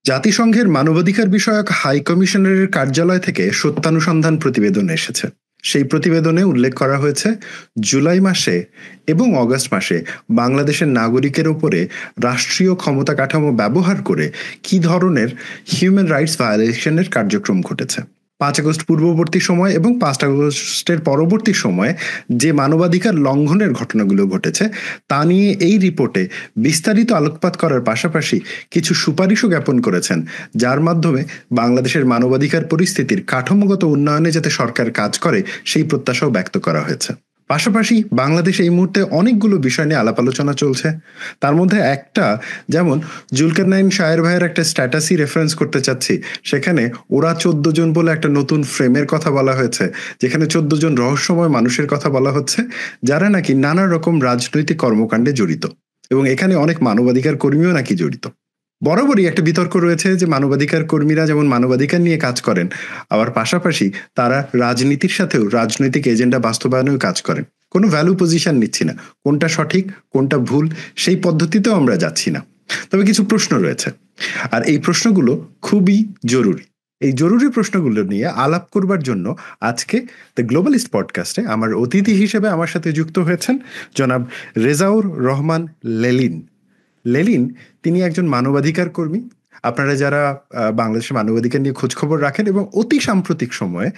জাতিসংঘের মানবাধিকার বিষয়ক হাই কমিশনারের কার্যালয় থেকে সত্যানুসন্ধান প্রতিবেদন এসেছে। সেই প্রতিবেদনে উল্লেখ করা হয়েছে, জুলাই মাসে এবং অগস্ট মাসে বাংলাদেশের নাগরিকের উপরে রাষ্ট্রীয় ক্ষমতা কাঠামো ব্যবহার করে কী ধরনের হিউম্যান রাইটস ভায়োলেশনের কার্যক্রম ঘটেছে। 5 আগস্ট পূর্ববর্তী সময় এবং 5 আগস্টের পরবর্তী সময়ে যে মানবাধিকার লঙ্ঘনের ঘটনাগুলো ঘটেছে তা নিয়ে এই রিপোর্টে বিস্তারিত আলোকপাত করার পাশাপাশি কিছু সুপারিশও জ্ঞাপন করেছেন, যার মাধ্যমে বাংলাদেশের মানবাধিকার পরিস্থিতির কাঠামোগত উন্নয়নে যাতে সরকার কাজ করে সেই প্রত্যাশাও ব্যক্ত করা হয়েছে। পাশাপাশি বাংলাদেশ এই মুহূর্তে অনেকগুলো বিষয় নিয়ে আলাপ আলোচনা চলছে। তার মধ্যে একটা, যেমন জুলকারনাইন শায়ের ভাইয়ের একটা স্ট্যাটাসই রেফারেন্স করতে চাচ্ছি, সেখানে ওরা 14 জন বলে একটা নতুন ফ্রেমের কথা বলা হয়েছে, যেখানে 14 জন রহস্যময় মানুষের কথা বলা হচ্ছে যারা নাকি নানা রকম রাজনৈতিক কর্মকাণ্ডে জড়িত, এবং এখানে অনেক মানবাধিকার কর্মীও নাকি জড়িত। বরাবরই একটা বিতর্ক রয়েছে যে মানবাধিকার কর্মীরা যেমন মানবাধিকার নিয়ে কাজ করেন, আবার পাশাপাশি তারা রাজনীতির সাথেও রাজনৈতিক এজেন্ডা বাস্তবায়নেও কাজ করেন। কোনো ভ্যালু পজিশন নিচ্ছি না, কোনটা সঠিক কোনটা ভুল সেই পদ্ধতিতেও আমরা যাচ্ছি না। তবে কিছু প্রশ্ন রয়েছে, আর এই প্রশ্নগুলো খুবই জরুরি। এই জরুরি প্রশ্নগুলো নিয়ে আলাপ করবার জন্য আজকে দ্য গ্লোবালিস্ট পডকাস্টে আমার অতিথি হিসেবে আমার সাথে যুক্ত হয়েছেন জনাব রেজাউর রহমান লেলিন। লেলিন তিনি একজন মানবাধিকার কর্মী। আপনারা যারা বাংলাদেশের মানবাধিকার নিয়ে খোঁজখবর রাখেন এবং অতি সাম্প্রতিক সময়ে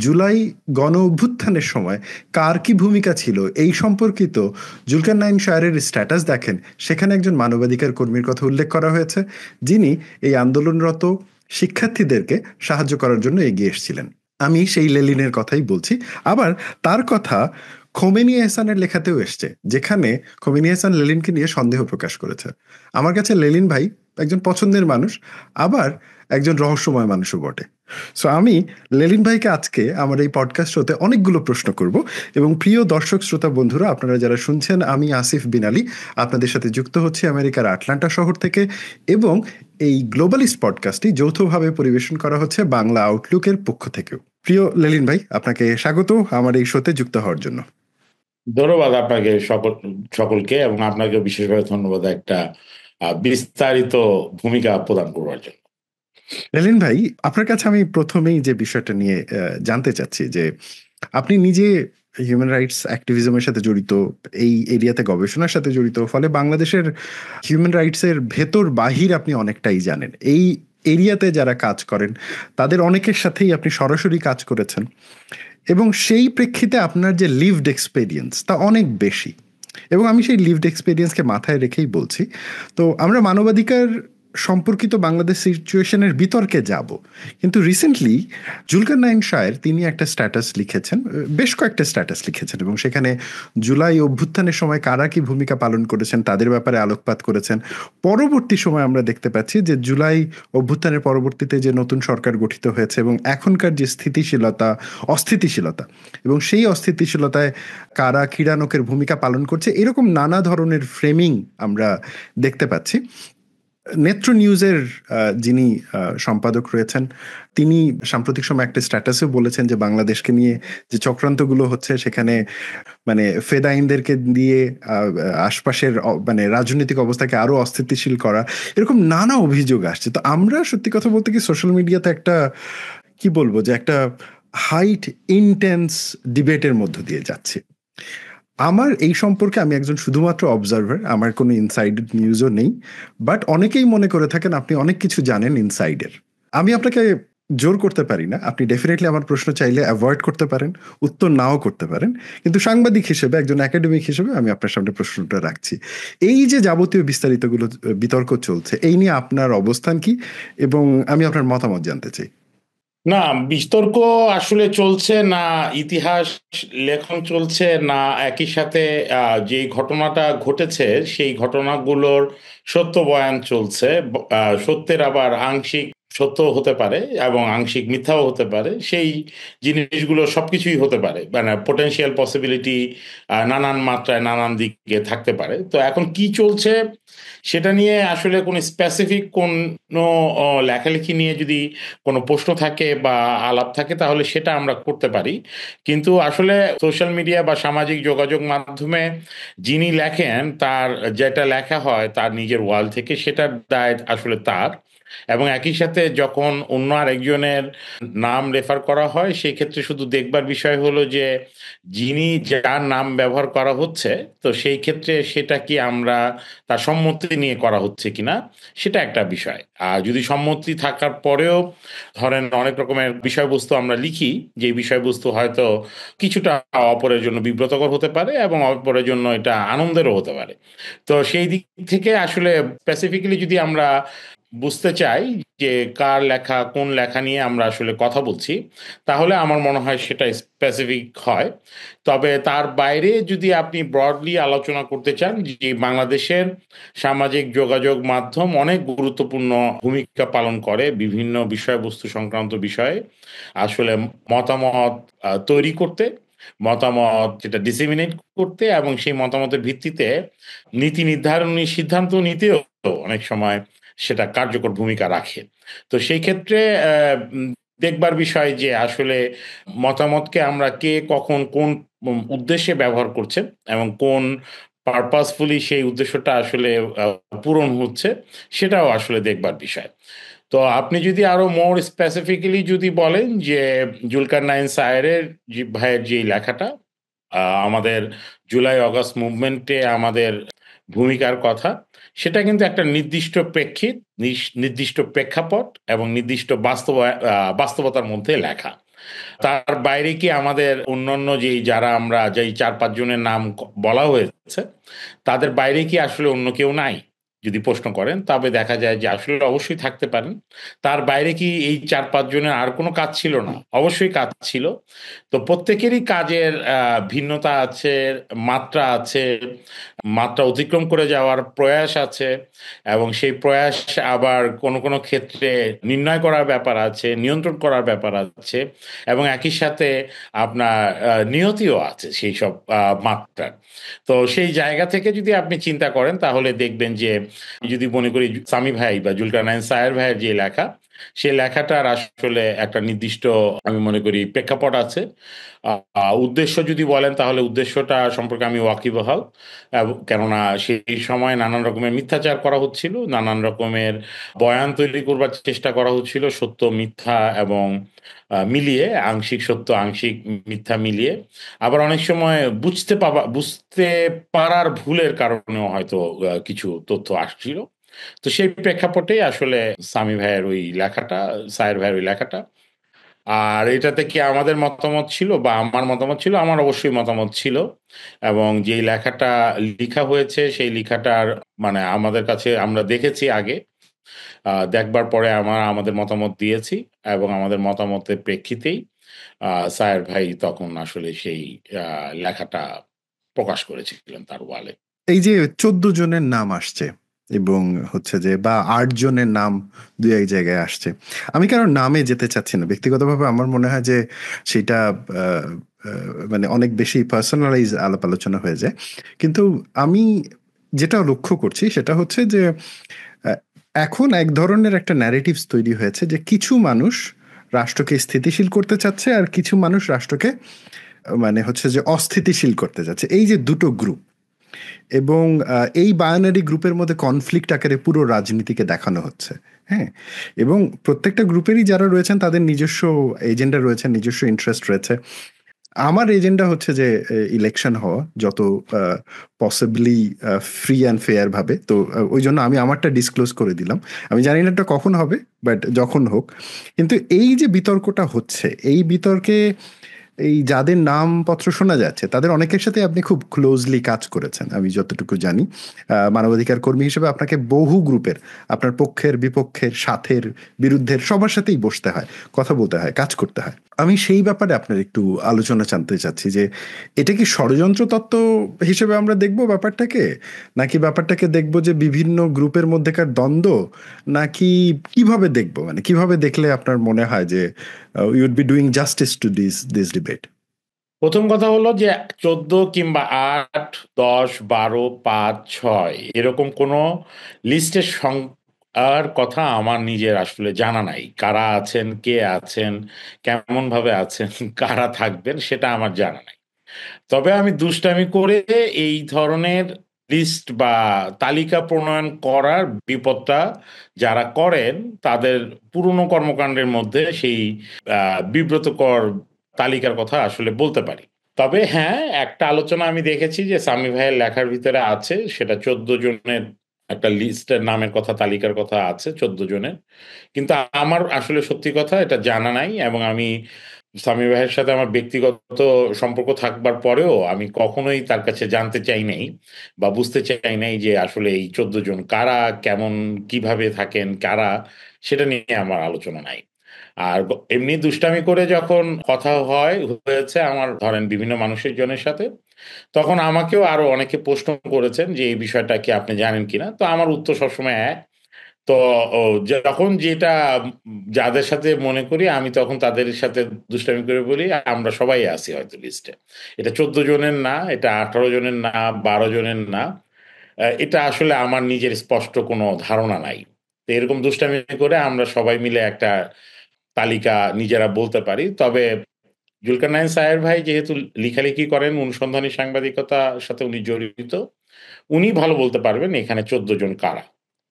জুলাই গণ অভ্যুত্থানের সময় কার কি ভূমিকা ছিল এই সম্পর্কিত জুলকারনাইন শায়ের স্ট্যাটাস দেখেন, সেখানে একজন মানবাধিকার কর্মীর কথা উল্লেখ করা হয়েছে, যিনি এই আন্দোলনরত শিক্ষার্থীদেরকে সাহায্য করার জন্য এগিয়ে এসেছিলেন। আমি সেই লেলিনের কথাই বলছি। আবার তার কথা খোমেনি এহসানের লেখাতেও এসছে, যেখানে খোমেনি এহসান লেলিনকে নিয়ে সন্দেহ প্রকাশ করেছে। আমার কাছে লেলিন ভাই একজন পছন্দের মানুষ, আবার একজন রহস্যময় মানুষও বটে। সো আমি লেলিন ভাইকে আজকে আমার এই পডকাস্ট হতে অনেকগুলো প্রশ্ন করব, এবং প্রিয় দর্শক শ্রোতা বন্ধুরা, আপনারা যারা শুনছেন, আমি আসিফ বিন আলী আপনাদের সাথে যুক্ত হচ্ছি আমেরিকার আটলান্টা শহর থেকে, এবং এই গ্লোবালিস্ট পডকাস্টটি যৌথভাবে পরিবেশন করা হচ্ছে বাংলা আউটলুকের পক্ষ থেকেও। প্রিয় লেলিন ভাই, আপনাকে স্বাগত আমার এই শোতে যুক্ত হওয়ার জন্য। ধন্যবাদ আপনাকে সকলকে, এবং আপনাকে বিশেষভাবে ধন্যবাদ একটা বিস্তারিত ভূমিকা প্রদান করবার জন্য। লেলিন ভাই, আপনার কাছে আমি প্রথমেই যে বিষয়টা নিয়ে জানতে চাচ্ছি যে আপনি নিজে হিউম্যান রাইটস অ্যাক্টিভিজমের সাথে জড়িত, এই এরিয়াতে গবেষণার সাথে জড়িত, ফলে বাংলাদেশের হিউম্যান রাইটসের ভেতর বাহির আপনি অনেকটাই জানেন। এই এরিয়াতে যারা কাজ করেন তাদের অনেকের সাথেই আপনি সরাসরি কাজ করেছেন, এবং সেই প্রেক্ষিতে আপনার যে লিভড এক্সপেরিয়েন্স তা অনেক বেশি, এবং আমি সেই লিভড এক্সপেরিয়েন্সকে মাথায় রেখেই বলছি। তো আমরা মানবাধিকার সম্পর্কিত বাংলাদেশ সিচুয়েশনের বিতর্কে যাব, কিন্তু রিসেন্টলি জুলকারনাইন শায়ের তিনি একটা স্ট্যাটাস লিখেছেন, বেশ কয়েকটা স্ট্যাটাস লিখেছেন, এবং সেখানে জুলাই অভ্যুত্থানের সময় কারা কি ভূমিকা পালন করেছেন তাদের ব্যাপারে আলোকপাত করেছেন। পরবর্তী সময় আমরা দেখতে পাচ্ছি যে জুলাই অভ্যুত্থানের পরবর্তীতে যে নতুন সরকার গঠিত হয়েছে এবং এখনকার যে অস্থিতিশীলতা, এবং সেই অস্থিতিশীলতায় কারা ক্রীড়ানকের ভূমিকা পালন করছে, এরকম নানা ধরনের ফ্রেমিং আমরা দেখতে পাচ্ছি। নেত্র নিউজের যিনি সম্পাদক রয়েছেন, তিনি সাম্প্রতিক সময় একটা স্ট্যাটাসে বলেছেন যে বাংলাদেশকে নিয়ে যে চক্রান্তগুলো হচ্ছে সেখানে মানে ফেদাইনদেরকে দিয়ে আশপাশের মানে রাজনৈতিক অবস্থাকে আরো অস্থিতিশীল করা, এরকম নানা অভিযোগ আসছে। তো আমরা সত্যি কথা বলতে কি সোশ্যাল মিডিয়াতে একটা কি বলবো যে একটা হাইট ইন্টেন্স ডিবেটের মধ্য দিয়ে যাচ্ছে। আমার এই সম্পর্কে, আমি একজন শুধুমাত্র অবজারভার, আমার কোনো ইনসাইডেড নিউজও নেই, বাট অনেকেই মনে করে থাকেন আপনি অনেক কিছু জানেন ইনসাইডের। আমি আপনাকে জোর করতে পারি না, আপনি ডেফিনেটলি আমার প্রশ্ন চাইলে অ্যাভয়েড করতে পারেন, উত্তর নাও করতে পারেন, কিন্তু সাংবাদিক হিসেবে, একজন একাডেমিক হিসেবে আমি আপনার সামনে প্রশ্নটা রাখছি। এই যে যাবতীয় বিস্তারিতগুলো বিতর্ক চলছে, এই নিয়ে আপনার অবস্থান কি, এবং আমি আপনার মতামত জানতে চাই। না, বিতর্ক আসলে চলছে না, ইতিহাস লেখন চলছে না, একই সাথে যে ঘটনাটা ঘটেছে সেই ঘটনাগুলোর সত্য বয়ান চলছে। সত্যের আবার আংশিক সত্য হতে পারে এবং আংশিক মিথ্যাও হতে পারে, সেই জিনিসগুলো সবকিছুই হতে পারে, মানে পোটেনশিয়াল পসিবিলিটি নানান মাত্রায় নানান দিকে থাকতে পারে। তো এখন কি চলছে সেটা নিয়ে আসলে কোনো স্পেসিফিক কোনো লেখালেখি নিয়ে যদি কোনো প্রশ্ন থাকে বা আলাপ থাকে তাহলে সেটা আমরা করতে পারি, কিন্তু আসলে সোশ্যাল মিডিয়া বা সামাজিক যোগাযোগ মাধ্যমে যিনি লেখেন তার যেটা লেখা হয় তার নিজের ওয়াল থেকে, সেটার দায় আসলে তার। এবং একই সাথে যখন অন্য আরেকজনের নাম রেফার করা হয় সেই ক্ষেত্রে শুধু দেখবার বিষয় হলো যে যিনি যার নাম ব্যবহার করা হচ্ছে, তো সেই ক্ষেত্রে সেটা কি আমরা তার সম্মতি নিয়ে করা হচ্ছে কিনা, সেটা একটা বিষয়। আর যদি সম্মতি থাকার পরেও ধরেন অনেক রকমের বিষয়বস্তু আমরা লিখি, যে বিষয়বস্তু হয়তো কিছুটা অপরের জন্য বিব্রতকর হতে পারে এবং অপরের জন্য এটা আনন্দেরও হতে পারে। তো সেই দিক থেকে আসলে স্পেসিফিক্যালি যদি আমরা বুঝতে চাই যে কার লেখা, কোন লেখা নিয়ে আমরা আসলে কথা বলছি, তাহলে আমার মনে হয় সেটা স্পেসিফিক হয়। তবে তার বাইরে যদি আপনি ব্রডলি আলোচনা করতে চান, যে বাংলাদেশের সামাজিক যোগাযোগ মাধ্যম অনেক গুরুত্বপূর্ণ ভূমিকা পালন করে বিভিন্ন বিষয়বস্তু সংক্রান্ত বিষয়ে আসলে মতামত তৈরি করতে, মতামত যেটা ডিসেমিনেট করতে, এবং সেই মতামতের ভিত্তিতে নীতি নির্ধারণী সিদ্ধান্ত নিতেও অনেক সময় সেটা কার্যকর ভূমিকা রাখে। তো সেই ক্ষেত্রে দেখবার বিষয় যে আসলে মতামতকে আমরা কে কখন কোন উদ্দেশ্যে ব্যবহার করছে এবং কোন পারপাসফুলি সেই উদ্দেশ্যটা আসলে পূরণ হচ্ছে, সেটাও আসলে দেখবার বিষয়। তো আপনি যদি আরো মোর স্পেসিফিক্যালি যদি বলেন যে জুলকার নাইন সায়েরের ভাইয়ের যে লেখাটা আমাদের জুলাই অগাস্ট মুভমেন্টে আমাদের ভূমিকার কথা, সেটা কিন্তু একটা নির্দিষ্ট প্রেক্ষিত, নির্দিষ্ট প্রেক্ষাপট এবং নির্দিষ্ট বাস্তবতার মধ্যে লেখা। তার বাইরে কি আমাদের অন্যান্য যেই যারা আমরা যেই 4-5 জনের নাম বলা হয়েছে, তাদের বাইরে কি আসলে অন্য কেউ নাই যদি প্রশ্ন করেন, তবে দেখা যায় যে আসলে অবশ্যই থাকতে পারেন। তার বাইরে কি এই 4-5 জনের আর কোনো কাজ ছিল না? অবশ্যই কাজ ছিল। তো প্রত্যেকেরই কাজের ভিন্নতা আছে, মাত্রা আছে, মাত্রা অতিক্রম করে যাওয়ার প্রয়াস আছে, এবং সেই প্রয়াস আবার কোনো কোনো ক্ষেত্রে নির্ণয় করার ব্যাপার আছে, নিয়ন্ত্রণ করার ব্যাপার আছে, এবং একই সাথে আপনার নিয়তিও আছে সেই সব মাত্রার। তো সেই জায়গা থেকে যদি আপনি চিন্তা করেন তাহলে দেখবেন যে যদি মনে করি সামি ভাই বা জুলকারনাইন সায়ের ভাইয়ের যে লেখা, সেই লেখাটার আসলে একটা নির্দিষ্ট আমি মনে করি প্রেক্ষাপট আছে। উদ্দেশ্য যদি বলেন তাহলে উদ্দেশ্যটা সম্পর্কে আমি ওয়াকিবহাল। কেননা সেই সময় নানান রকমের মিথ্যাচার করা হচ্ছিল, নানান রকমের বয়ান তৈরি করবার চেষ্টা করা হচ্ছিল, সত্য মিথ্যা এবং মিলিয়ে, আংশিক সত্য আংশিক মিথ্যা মিলিয়ে। আবার অনেক সময় বুঝতে পারার ভুলের কারণেও হয়তো কিছু তথ্য আসছিল। তো সেই প্রেক্ষাপটেই আসলে সামি ভাইয়ের ওই লেখাটা, সায়ের ভাইয়ের ওই লেখাটা। আর এটাতে কি আমাদের মতামত ছিল বা আমার মতামত ছিল? আমার অবশ্যই মতামত ছিল। এবং যেই লেখাটা লিখা হয়েছে সেই লেখাটার মানে আমাদের কাছে আমরা দেখেছি আগে। দেখবার পরে আমাদের মতামত দিয়েছি, এবং আমাদের মতামতের প্রেক্ষিতেই সায়ের ভাই তখন আসলে সেই লেখাটা প্রকাশ করেছিলেন তার ওয়ালে। এই যে 14 জনের নাম আসছে এবং হচ্ছে যে বা 8 জনের নাম দুই এক জায়গায় আসছে, আমি কারণ নামে যেতে চাচ্ছি না ব্যক্তিগতভাবে। আমার মনে হয় যে সেটা আহ, মানে অনেক বেশি পার্সোনালাইজ আলাপ আলোচনা হয়ে যায়। কিন্তু আমি যেটা লক্ষ্য করছি সেটা হচ্ছে যে আহ, এখন এক ধরনের একটা ন্যারেটিভস তৈরি হয়েছে যে কিছু মানুষ রাষ্ট্রকে স্থিতিশীল করতে চাচ্ছে আর কিছু মানুষ রাষ্ট্রকে মানে হচ্ছে যে অস্থিতিশীল করতে যাচ্ছে, এই যে দুটো গ্রুপ। এবং এই বায়োনারি গ্রুপের মধ্যে কনফ্লিক্ট আকারে পুরো রাজনীতিকে দেখানো হচ্ছে। হ্যাঁ, এবং প্রত্যেকটা গ্রুপেরই যারা রয়েছেন তাদের নিজস্ব এজেন্ডা রয়েছে, নিজস্ব ইন্টারেস্ট রয়েছে। আমার এজেন্ডা হচ্ছে যে ইলেকশন হওয়া যত পসিবলি ফ্রি অ্যান্ড ফেয়ার ভাবে। তো ওই জন্য আমি আমারটা ডিসক্লোজ করে দিলাম। আমি জানি না এটা কখন হবে, বাট যখন হোক। কিন্তু এই যে বিতর্কটা হচ্ছে, এই বিতর্কে এই যাদের নামপত্র শোনা যাচ্ছে তাদের অনেকের সাথে আপনি খুব ক্লোজলি কাজ করেছেন আমি যতটুকু জানি। মানবাধিকার কর্মী হিসেবে আপনাকে বহু গ্রুপের, আপনার পক্ষের বিপক্ষের সাথের বিরুদ্ধের সবার সাথেই বসতে হয়, কথা বলতে হয়, কাজ করতে হয়। আমি সেই ব্যাপারে আপনার একটু আলোচনা জানতে চাচ্ছি যে এটা কি ষড়যন্ত্র তত্ত্ব হিসেবে আমরা দেখব ব্যাপারটাকে, নাকি ব্যাপারটাকে দেখব যে বিভিন্ন গ্রুপের মধ্যেকার দ্বন্দ্ব, নাকি কিভাবে দেখব, মানে কিভাবে দেখলে আপনার মনে হয় যে we would be doing justice to this debate? প্রথম কথা হলো যে 14 কিংবা 8, 10, 12, 5, 6 এরকম কোনো লিস্টের সংখ্যার কথা আমার নিজের আসলে জানা নাই। কারা আছেন, কে আছেন, কেমন ভাবে আছেন, কারা থাকবেন, সেটা আমার জানা নাই। তবে আমি দুষ্টামি করে এই ধরনের লিস্ট বা তালিকা প্রণয়ন করার বিপদটা যারা করেন তাদের পুরনো কর্মকাণ্ডের মধ্যে সেই বিব্রতকর তালিকার কথা আসলে বলতে পারি। তবে হ্যাঁ, একটা আলোচনা আমি দেখেছি যে সামি ভাইয়ের লেখার ভিতরে আছে, সেটা 14 জনের একটা লিস্টের নামের কথা, তালিকার কথা আছে 14 জনের। কিন্তু আমার আসলে সত্যি কথা এটা জানা নাই, এবং আমি সামি ভাইয়ের সাথে আমার ব্যক্তিগত সম্পর্ক থাকবার পরেও আমি কখনোই তার কাছে জানতে চাই নাই বা বুঝতে চাই নাই যে আসলে এই 14 জন কারা, কেমন, কিভাবে থাকেন, কারা, সেটা নিয়ে আমার আলোচনা নাই। আর এমনি দুষ্টামি করে যখন কথা হয়েছে আমার, ধরেন বিভিন্ন মানুষের জনের সাথে, তখন আমাকেও আরো অনেকে প্রশ্ন করেছেন যে এই বিষয়টা কি আপনি জানেন কিনা। তো আমার উত্তর সবসময় এক। তো যখন যেটা যাদের সাথে মনে করি আমি তখন তাদের সাথে দুষ্টামি করে বলি আমরা সবাই আছি হয়তো লিস্টে। এটা 14 জনের না, এটা 18 জনের না, 12 জনের না। এটা আসলে আমার নিজের স্পষ্ট কোনো ধারণা নাই। তো এরকম দুষ্টামি করে আমরা সবাই মিলে একটা তালিকা নিজেরা বলতে পারি। তবে জুলকারনাইন সাহেব ভাই যেহেতু লেখালেখি করেন, অনুসন্ধানী সাংবাদিকতার সাথে উনি জড়িত, উনি ভালো বলতে পারবেন এখানে 14 জন কারা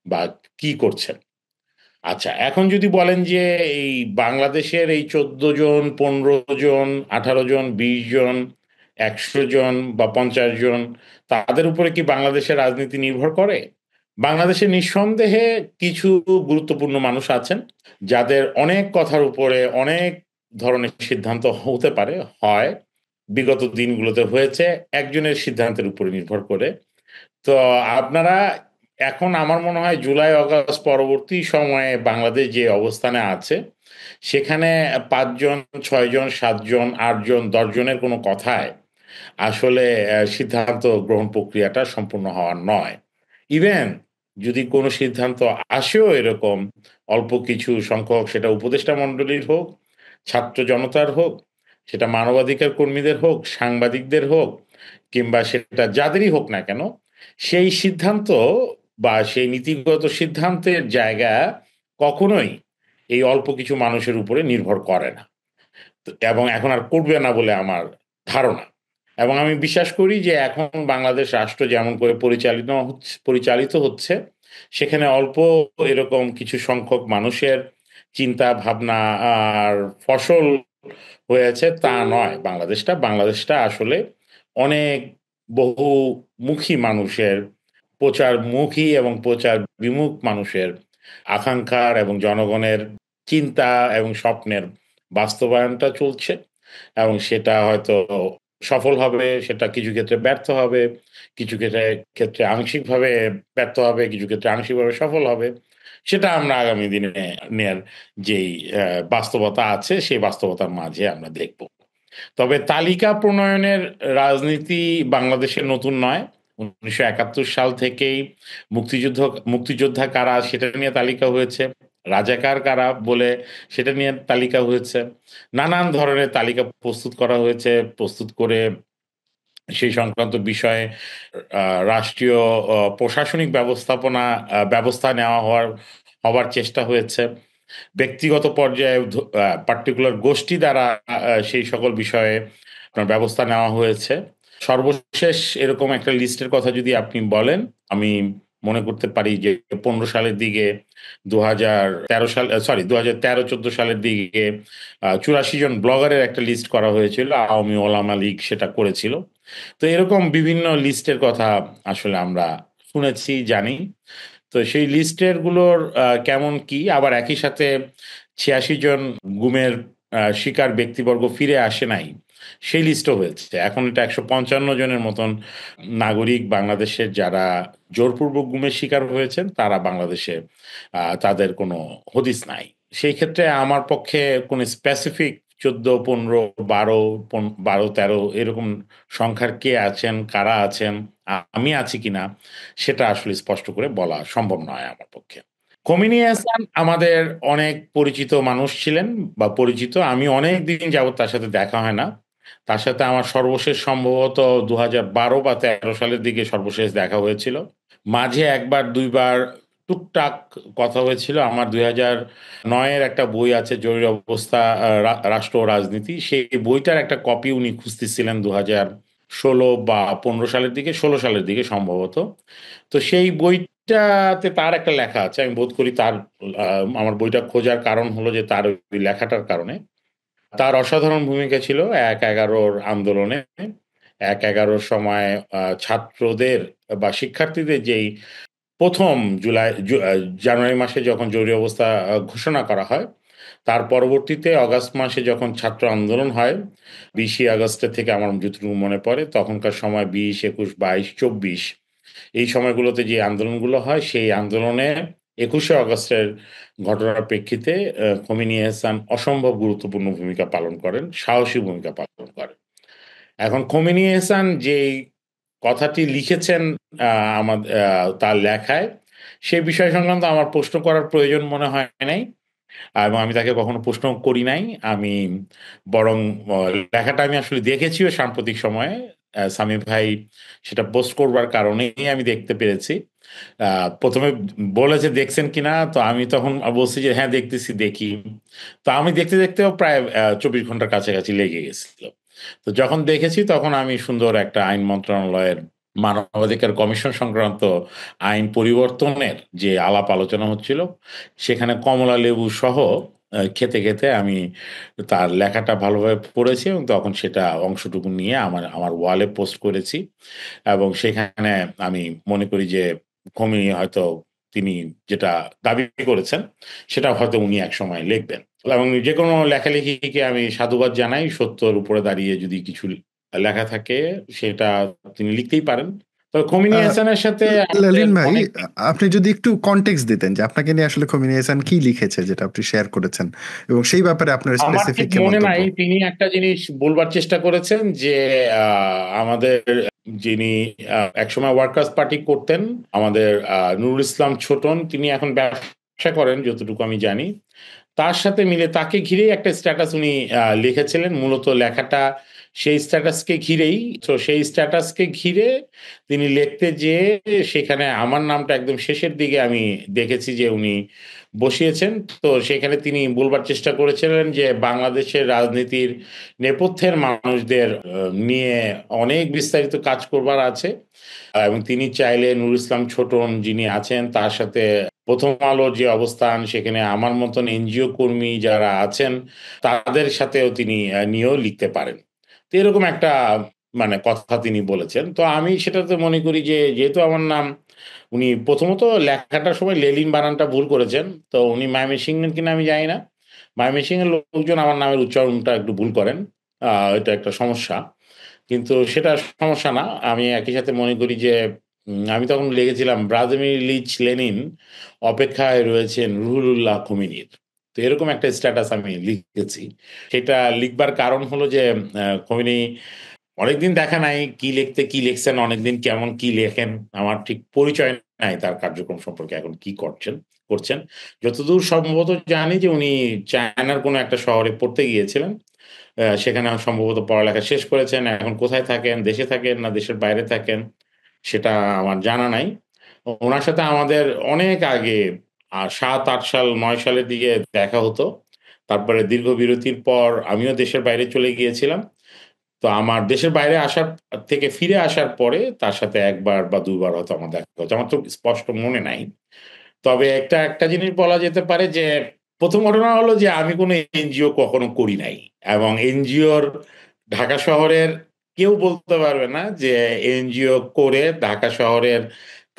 বা কি করছেন। আচ্ছা, এখন যদি বলেন যে এই বাংলাদেশের এই 14 জন, 15 জন, 18 জন, 20 জন, 100 জন বা 50 জন, তাদের উপরে কি বাংলাদেশের রাজনীতি নির্ভর করে? বাংলাদেশে নিঃসন্দেহে কিছু গুরুত্বপূর্ণ মানুষ আছেন যাদের অনেক কথার উপরে অনেক ধরনের সিদ্ধান্ত হতে পারে, হয় বিগত দিনগুলোতে হয়েছে একজনের সিদ্ধান্তের উপরে নির্ভর করে। তো আপনারা এখন আমার মনে হয় জুলাই অগাস্ট পরবর্তী সময়ে বাংলাদেশ যে অবস্থানে আছে সেখানে 5 জন, 6 জন, 7 জন, 8 জন, 10 জনের কোনো কথায় আসলে সিদ্ধান্ত গ্রহণ প্রক্রিয়াটা সম্পূর্ণ হওয়ার নয়। ইভেন যদি কোনো সিদ্ধান্ত আসেও এরকম অল্প কিছু সংখ্যক, সেটা উপদেষ্টা মণ্ডলীর হোক, ছাত্র জনতার হোক, সেটা মানবাধিকার কর্মীদের হোক, সাংবাদিকদের হোক, কিংবা সেটা যাদেরই হোক না কেন, সেই সিদ্ধান্ত বা সেই নীতিগত সিদ্ধান্তের জায়গা কখনোই এই অল্প কিছু মানুষের উপরে নির্ভর করে না, এবং এখন আর করবে না বলে আমার ধারণা। এবং আমি বিশ্বাস করি যে এখন বাংলাদেশ রাষ্ট্র যেমন করে পরিচালিত হচ্ছে, সেখানে অল্প এরকম কিছু সংখ্যক মানুষের চিন্তা ভাবনা আর ফসল হয়েছে তা নয়। বাংলাদেশটা আসলে অনেক বহুমুখী মানুষের, প্রচারমুখী এবং প্রচার বিমুখ মানুষের আকাঙ্ক্ষার এবং জনগণের চিন্তা এবং স্বপ্নের বাস্তবায়নটা চলছে, এবং সেটা হয়তো সফল হবে, সেটা কিছু ক্ষেত্রে ব্যর্থ হবে, কিছু ক্ষেত্রে আংশিকভাবে ব্যর্থ হবে, কিছু ক্ষেত্রে আংশিকভাবে সফল হবে। সেটা আমরা আগামী দিনে নেয়ার যেই বাস্তবতা আছে সেই বাস্তবতার মাঝে আমরা দেখব। তবে তালিকা প্রণয়নের রাজনীতি বাংলাদেশের নতুন নয়। ১৯৭১ সাল থেকেই মুক্তিযোদ্ধা কারা সেটা নিয়ে তালিকা হয়েছে। রাজাকার কারা বলে সেটা নিয়ে তালিকা হয়েছে। নানান ধরনের তালিকা প্রস্তুত করা হয়েছে। প্রস্তুত করে সেই সংক্রান্ত বিষয়ে রাষ্ট্রীয় প্রশাসনিক ব্যবস্থা নেওয়া হবার চেষ্টা হয়েছে। ব্যক্তিগত পর্যায়ে পার্টিকুলার গোষ্ঠী দ্বারা সেই সকল বিষয়ে আপনার ব্যবস্থা নেওয়া হয়েছে। সর্বশেষ এরকম একটা লিস্টের কথা যদি আপনি বলেন, আমি মনে করতে পারি যে 15 সালের দিকে, 2013 সাল, সরি 2013-14 সালের দিকে 84 জন ব্লগারের একটা লিস্ট করা হয়েছিল। আওয়ামী ওলামা লীগ সেটা করেছিল। তো এরকম বিভিন্ন লিস্টের কথা আসলে আমরা শুনেছি, জানি। তো সেই লিস্টের গুলোর কেমন কি, আবার একই সাথে 86 জন গুমের শিকার ব্যক্তিবর্গ ফিরে আসে নাই, সেই লিস্টও হয়েছে। এখন এটা 155 জনের মতন নাগরিক বাংলাদেশের যারা জোরপূর্বক গুমের শিকার হয়েছেন তারা বাংলাদেশে, তাদের কোনো হদিস নাই। সেই ক্ষেত্রে আমার পক্ষে কোনো স্পেসিফিক 14, 15, 12, 12, 13 এরকম সংখ্যার কে আছেন, কারা আছেন, আমি আছি কিনা, সেটা আসলে স্পষ্ট করে বলা সম্ভব নয় আমার পক্ষে। খোমেনি হাসান আমাদের অনেক পরিচিত মানুষ ছিলেন বা পরিচিত। আমি অনেক দিন যাবত তার সাথে দেখা হয় না। তার সাথে আমার সর্বশেষ সম্ভবত 2012 বা 13 সালের দিকে সর্বশেষ দেখা হয়েছিল। মাঝে একবার দুইবার টুকটাক কথা হয়েছিল। আমার 2009-এর একটা বই আছে, জরুরি অবস্থা, রাষ্ট্র ও রাজনীতি, সেই বইটার একটা কপি উনি খুঁজতেছিলেন 16 বা 15 সালের দিকে, 16 সালের দিকে সম্ভবত। তো সেই বইটাতে তার একটা লেখা আছে। আমি বোধ করি তার আমার বইটা খোঁজার কারণ হলো যে তার ওই লেখাটার কারণে। তার অসাধারণ ভূমিকা ছিল ১/১১ আন্দোলনে। ১/১১ সময় ছাত্রদের বা শিক্ষার্থীদের যেই ১ম জানুয়ারি মাসে যখন জরুরি অবস্থা ঘোষণা করা হয়, তার পরবর্তীতে অগাস্ট মাসে যখন ছাত্র আন্দোলন হয়, ২০ আগস্টের থেকে আমার যতটুকু মনে পড়ে, তখনকার সময় ২০, ২১, ২২, ২৪ এই সময়গুলোতে যে আন্দোলনগুলো হয়, সেই আন্দোলনে ২১শে আগস্টের ঘটনার প্রেক্ষিতে খোমেনি এহসান অসম্ভব গুরুত্বপূর্ণ ভূমিকা পালন করেন, সাহসী ভূমিকা পালন করেন। এখন খোমেনি এহসান যেই কথাটি লিখেছেন আ আমাদ আ তার লেখায়, সে বিষয় সংক্রান্ত আমার প্রশ্ন করার প্রয়োজন মনে হয় নাই। এবং আমি তাকে কখনো প্রশ্নও করি নাই। আমি বরং অ লেখাটা আমি আসলে দেখেছিও সাম্প্রতিক সময়ে। সামি ভাই সেটা পোস্ট করবার কারণেই আমি দেখতে পেরেছি। আ ১ম এ বলেছে দেখছেন কিনা? তো আমি তখন বলছি যে, "হ্যাঁ, দেখতেছি, দেখি।" তো আমি দেখতে, দেখতেও প্রায় ২৪ ঘন্টার কাছাকাছি লেগে গেছিল। তো যখন দেখেছি তখন আমি সুন্দর একটা আইন মন্ত্রণালয়ের মানবাধিকার কমিশন সংক্রান্ত আইন পরিবর্তনের যে আলাপ আলোচনা হচ্ছিল, সেখানে কমলা লেবু সহ খেতে, খেতে আমি তার লেখাটা ভালোভাবে পড়েছি এবং তখন সেটা অংশটুকু নিয়ে আমার ওয়ালে পোস্ট করেছি। এবং সেখানে আমি মনে করি যে খোমেনি হয়তো তিনি যেটা দাবি করেছেন, সেটা হয়তো উনি একসময় লিখবেন। এবং যেকোনো লেখালেখিকে আমি সাধুবাদ জানাই। সত্যর উপরে দাঁড়িয়ে যদি কিছু লেখা থাকে সেটা তিনি লিখতেই পারেন। তবে খোমেনি আহ, হাসানের সাথে আমাদের লালিন ভাই, অনেক আপনি যদি একটু কনটেক্সট দিতেন যে আপনাকে নিয়ে আসলে খোমেনি হাসান কি লিখেছে যেটা আপনি শেয়ার করেছেন এবং সেই ব্যাপারে আপনার আমার ঠিক স্পেসিফিক মনে মন্তব্য। নাই। তিনি একটা জিনিস বলবার চেষ্টা করেছেন যে আ আমাদের যিনি একসময় ওয়ার্কার্স পার্টি করতেন, আমাদের নুরুল ইসলাম ছোটন, তিনি এখন ব্যবসা করেন যতটুকু আমি জানি। তার সাথে মিলে তাকে ঘিরেই একটা স্ট্যাটাস উনি লিখেছিলেন। মূলত লেখাটা সেই স্ট্যাটাসকে ঘিরেই। তো সেই স্ট্যাটাসকে ঘিরে তিনি লিখতে যেয়ে সেখানে আমার নামটা একদম শেষের দিকে আমি দেখেছি যে উনি বসিয়েছেন। তো সেখানে তিনি বলবার চেষ্টা করেছিলেন যে বাংলাদেশের রাজনীতির নেপথ্যের মানুষদের নিয়ে অনেক বিস্তারিত কাজ করবার আছে। এবং তিনি চাইলে নুরুল ইসলাম ছোটন যিনি আছেন তার সাথে ১ম আলোর যে অবস্থান সেখানে আমার মতন এনজিও কর্মী যারা আছেন তাদের সাথেও তিনি নিয়েও লিখতে পারেন। তো এরকম একটা মানে কথা তিনি বলেছেন। তো আমি সেটাতে মনে করি যে যেহেতু আমার নাম উনি প্রথমত লেখাটার সময় লেলিন বানানটা ভুল করেছেন। তো উনি ময়মনসিংহের কিনা আমি জানি না। ময়মনসিংহের লোকজন আমার নামের উচ্চারণটা একটু ভুল করেন। এটা একটা সমস্যা। কিন্তু সেটা সমস্যা না। আমি একই সাথে মনে করি যে আমি তখন লিখেছিলাম ভ্লাদিমির ইলিচ লেনিন অপেক্ষায় রয়েছেন রুহুল্লাহ খোমেনির। তো এরকম একটা স্ট্যাটাস আমি লিখেছি। সেটা লিখবার কারণ হলো যে খোমেনি অনেকদিন দেখা নাই কি লিখতে কি লিখছেন, অনেকদিন কেমন কি লেখেন আমার ঠিক পরিচয় নাই তার কার্যক্রম সম্পর্কে এখন কি করছেন। যতদূর সম্ভবত জানি যে উনি চায়নার কোনো একটা শহরে পড়তে গিয়েছিলেন। সেখানে সম্ভবত পড়ালেখা শেষ করেছেন। এখন কোথায় থাকেন? দেশে থাকেন না দেশের বাইরে থাকেন? সেটা আমার জানা নাই। উনার সাথে আমাদের অনেক আগে ৭, ৮ সাল, ৯ সালের দিকে দেখা হতো। তারপরে দীর্ঘ বিরতির পর আমিও দেশের বাইরে চলে গিয়েছিলাম। তো আমার দেশের বাইরে আসার থেকে ফিরে আসার পরে তার সাথে ১ বার বা ২ বার হয়তো আমার দেখা হয়েছে। আমার তো স্পষ্ট মনে নাই। তবে একটা জিনিস বলা যেতে পারে যে ১ম ঘটনা হলো যে আমি কোনো এনজিও কখনো করি নাই। এবং এনজিওর ঢাকা শহরের কেউ বলতে পারবে না যে এনজিও করে ঢাকা শহরের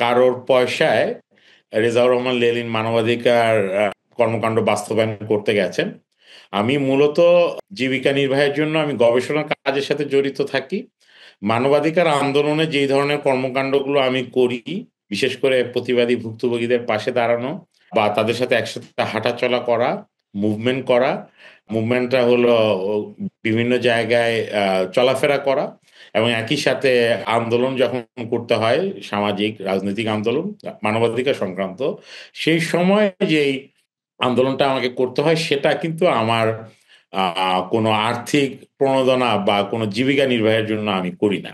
কারোর পয়সায় রেজাউর রহমান লেলিন মানবাধিকার কর্মকাণ্ড বাস্তবায়ন করতে গেছেন। আমি মূলত জীবিকা নির্বাহের জন্য আমি গবেষণা কাজের সাথে জড়িত থাকি। মানবাধিকার আন্দোলনে যেই ধরনের কর্মকাণ্ডগুলো আমি করি, বিশেষ করে প্রতিবাদী ভুক্তভোগীদের পাশে দাঁড়ানো বা তাদের সাথে একসাথে হাঁটাচলা করা, মুভমেন্ট করা। মুভমেন্টটা হলো বিভিন্ন জায়গায় চলাফেরা করা এবং একই সাথে আন্দোলন যখন করতে হয়, সামাজিক, রাজনৈতিক আন্দোলন, মানবাধিকার সংক্রান্ত, সেই সময় যেই আন্দোলনটা আমাকে করতে হয় সেটা কিন্তু আমার আ কোনো আর্থিক প্রণোদনা বা কোনো জীবিকা নির্বাহের জন্য আমি করি না।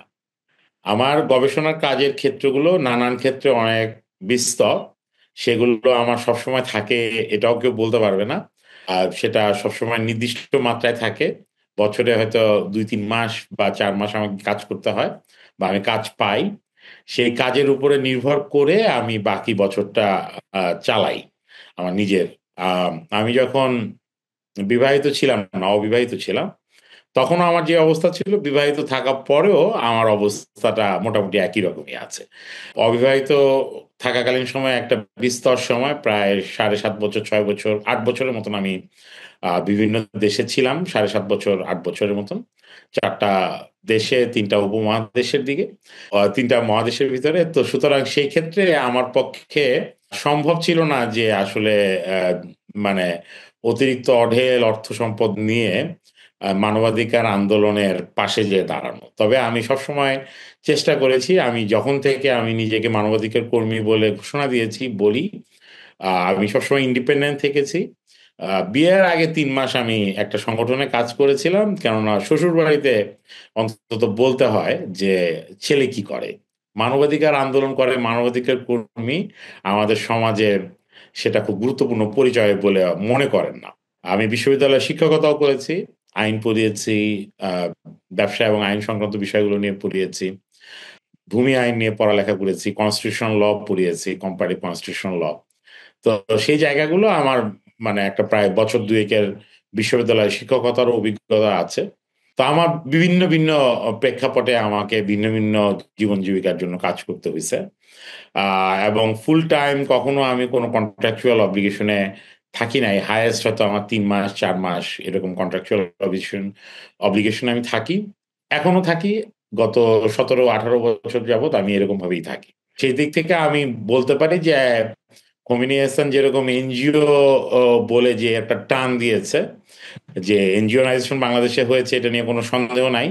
আমার গবেষণার কাজের ক্ষেত্রগুলো নানান ক্ষেত্রে অনেক বিস্তর। সেগুলো আমার সবসময় থাকে এটাও কেউ বলতে পারবে না। আর সেটা সবসময় নির্দিষ্ট মাত্রায় থাকে। বছরে হয়তো 2-3 মাস বা 4 মাস আমাকে কাজ করতে হয় বা আমি কাজ পাই। সেই কাজের উপরে নির্ভর করে আমি বাকি বছরটা চালাই আমার নিজের। আমি যখন বিবাহিত ছিলাম না, অবিবাহিত ছিলাম, তখনও আমার যে অবস্থা ছিল, বিবাহিত থাকার পরেও আমার অবস্থাটা মোটামুটি একই রকমই আছে। অবিবাহিত থাকাকালীন সময়ে একটা বিস্তর সময় প্রায় ৭.৫ বছর, ৬ বছর, ৮ বছরের মতন আমি বিভিন্ন দেশে ছিলাম। ৭.৫ বছর, ৮ বছরের মতন। ৪ টা দেশে, ৩ টা উপমহাদেশের দিকে, ৩ টা মহাদেশের ভিতরে। তো সুতরাং সেই ক্ষেত্রে আমার পক্ষে সম্ভব ছিল না যে আসলে মানে অতিরিক্ত অঢেল অর্থ সম্পদ নিয়ে মানবাধিকার আন্দোলনের পাশে যেয়ে দাঁড়ানো। তবে আমি সবসময় চেষ্টা করেছি, আমি যখন থেকে আমি নিজেকে মানবাধিকার কর্মী বলে ঘোষণা দিয়েছি বলি, আমি সবসময় ইন্ডিপেন্ডেন্ট থেকেছি। বিয়ের আগে ৩ মাস আমি একটা সংগঠনে কাজ করেছিলাম। কেননা শ্বশুরবাড়িতে অন্তত বলতে হয় যে, "ছেলে কি করে?" মানবাধিকার আন্দোলন করে, মানবাধিকার কর্মী আমাদের সমাজে সেটা খুব গুরুত্বপূর্ণ পরিচয় বলে মনে করেন না। আমি বিশ্ববিদ্যালয়ে শিক্ষকতাও করেছি, আইন পড়িয়েছি, আ ব্যবসা এবং আইন সংক্রান্ত বিষয়গুলো নিয়ে পড়িয়েছি। ভূমি আইন নিয়ে পড়ালেখা করেছি, কনস্টিটিউশনাল ল পড়িয়েছি, কম্পারেটিভ কনস্টিটিউশনাল ল। তো সেই জায়গাগুলো আমার মানে একটা প্রায় বছর ২ এর বিশ্ববিদ্যালয়ে শিক্ষকতার অভিজ্ঞতা আছে। তো আমার ভিন্ন প্রেক্ষাপটে আমাকে ভিন্ন জীবন জীবিকার জন্য কাজ করতে হইছে। আ এবং ফুল টাইম কখনো আমি কোনো কন্ট্রাকচুয়াল অব্লিগেশন এ থাকি নাই। হাইয়েস্ট হয়তো আমার ৩ মাস, ৪ মাস এরকম কন্ট্রাকচুয়াল অব্লিগেশন এ আমি থাকি। এখনো থাকি। গত ১৭-১৮ বছর যাবৎ আমি এরকম ভাবেই থাকি। সেই দিক থেকে আমি বলতে পারি যে খোমেনি হাসান যেরকম এনজিও বলে যে একটা টান দিয়েছে, যে এনজিওনাইজেশন বাংলাদেশে হয়েছে এটা নিয়ে কোনো সন্দেহ নাই।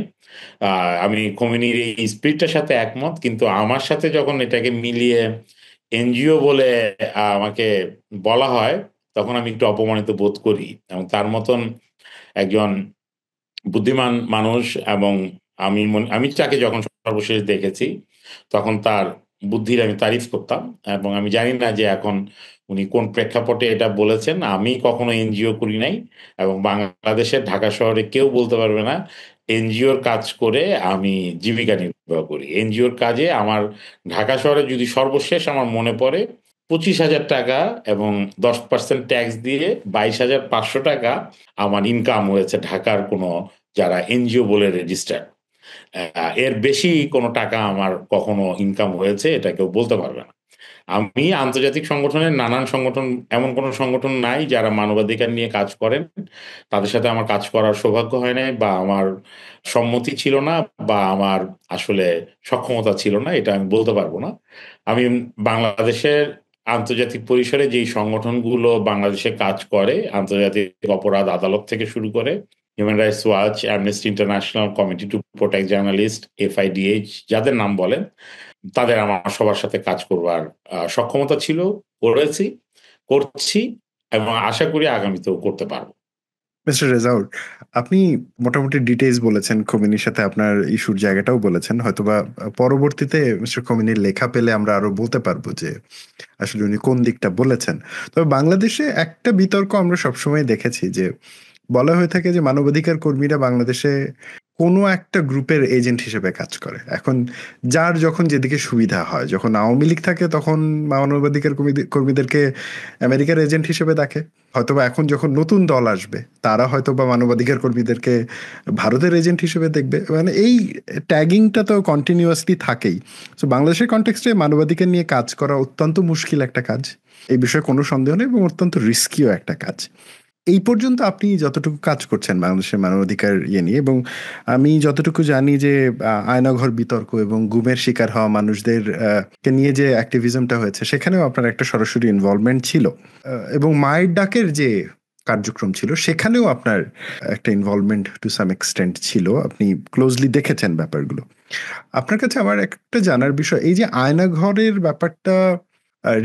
আ আমি খোমেনির এই স্পিরিটটার সাথে একমত। কিন্তু আমার সাথে যখন এটাকে মিলিয়ে এনজিও বলে আমাকে বলা হয়, তখন আমি একটু অপমানিত বোধ করি। এবং তার মতন একজন বুদ্ধিমান মানুষ, এবং আমি তাকে যখন সর্বশেষ দেখেছি, তখন তার বুদ্ধির আমি তারিফ করতাম। এবং আমি জানি না যে এখন উনি কোন প্রেক্ষাপটে এটা বলেছেন। আমি কখনো এনজিও করি নাই, এবং বাংলাদেশের ঢাকা শহরে কেউ বলতে পারবে না এনজিওর কাজ করে আমি জীবিকা নির্বাহ করি। এনজিওর কাজে আমার ঢাকা শহরে যদি সর্বশেষ আমার মনে পড়ে ৳২৫,০০০ এবং ১০% ট্যাক্স দিয়ে ৳২২,৫০০ আমার ইনকাম হয়েছে ঢাকার কোনো যারা এনজিও বলে রেজিস্টার্ড। এর বেশি কোনো টাকা আমার কখনো ইনকাম হয়েছে এটা কেউ বলতে পারবে না। আমি আন্তর্জাতিক সংগঠনের নানান সংগঠন, এমন কোনো সংগঠন নাই যারা মানবাধিকার নিয়ে কাজ করেন। তাদের সাথে আমার কাজ করার সৌভাগ্য হয় নাই, বা আমার সম্মতি ছিল না, বা আমার আসলে সক্ষমতা ছিল না, এটা আমি বলতে পারব না। আমি বাংলাদেশের আন্তর্জাতিক পরিসরে যেই সংগঠনগুলো বাংলাদেশে কাজ করে, আন্তর্জাতিক অপরাধ আদালত থেকে শুরু করে human rights watch, amnesty international, committee to protect journalist, FIDH যাদের নাম বলেন, তাদের আমার সবার সাথে কাজ করবার সক্ষমতা ছিল, করেছি, করছি, এবং আশা করি আগামীতেও করতে পারব। মিস্টার রেজাউল, আপনি মোটামুটি ডিটেইলস বলেছেন, খোমেনির সাথে আপনার ইস্যুর জায়গাটাও বলেছেন। হয়তোবা পরবর্তীতে মিস্টার খোমেনির লেখা পেলে আমরা আরো বলতে পারবো যে আসলে উনি কোন দিকটা বলেছেন। তবে বাংলাদেশে একটা বিতর্ক আমরা সবসময় দেখেছি যে বলা হয়ে থাকে যে মানবাধিকার কর্মীরা বাংলাদেশে কোনো একটা গ্রুপের এজেন্ট হিসেবে কাজ করে। এখন যার যখন যেদিকে সুবিধা হয়, যখন আওয়ামী লীগ থাকে তখন মানবাধিকার কর্মীদেরকে আমেরিকার এজেন্ট হিসেবে দেখে। হয়তোবা এখন যখন নতুন দল আসবে তারা হয়তোবা মানবাধিকার কর্মীদেরকে ভারতের এজেন্ট হিসেবে দেখবে। মানে এই ট্যাগিংটা তো কন্টিনিউয়াসলি থাকেই। সো বাংলাদেশের কনটেক্সটে মানবাধিকার নিয়ে কাজ করা অত্যন্ত মুশকিল একটা কাজ, এই বিষয়ে কোনো সন্দেহ নেই, এবং অত্যন্ত রিস্কিও একটা কাজ। এই পর্যন্ত আপনি যতটুকু কাজ করছেন বাংলাদেশের মানবাধিকার ইয়ে নিয়ে, এবং আমি যতটুকু জানি যে আয়নাঘর বিতর্ক এবং গুমের শিকার হওয়া মানুষদের কে নিয়ে যে অ্যাক্টিভিজমটা হয়েছে সেখানেও আপনার একটা সরাসরি ইনভলভমেন্ট ছিল, এবং মায়ের ডাকের যে কার্যক্রম ছিল সেখানেও আপনার একটা ইনভলভমেন্ট টু সাম এক্সটেন্ট ছিল, আপনি ক্লোজলি দেখেছেন ব্যাপারগুলো। আপনার কাছে আমার একটা জানার বিষয়, এই যে আয়নাঘরের ব্যাপারটা,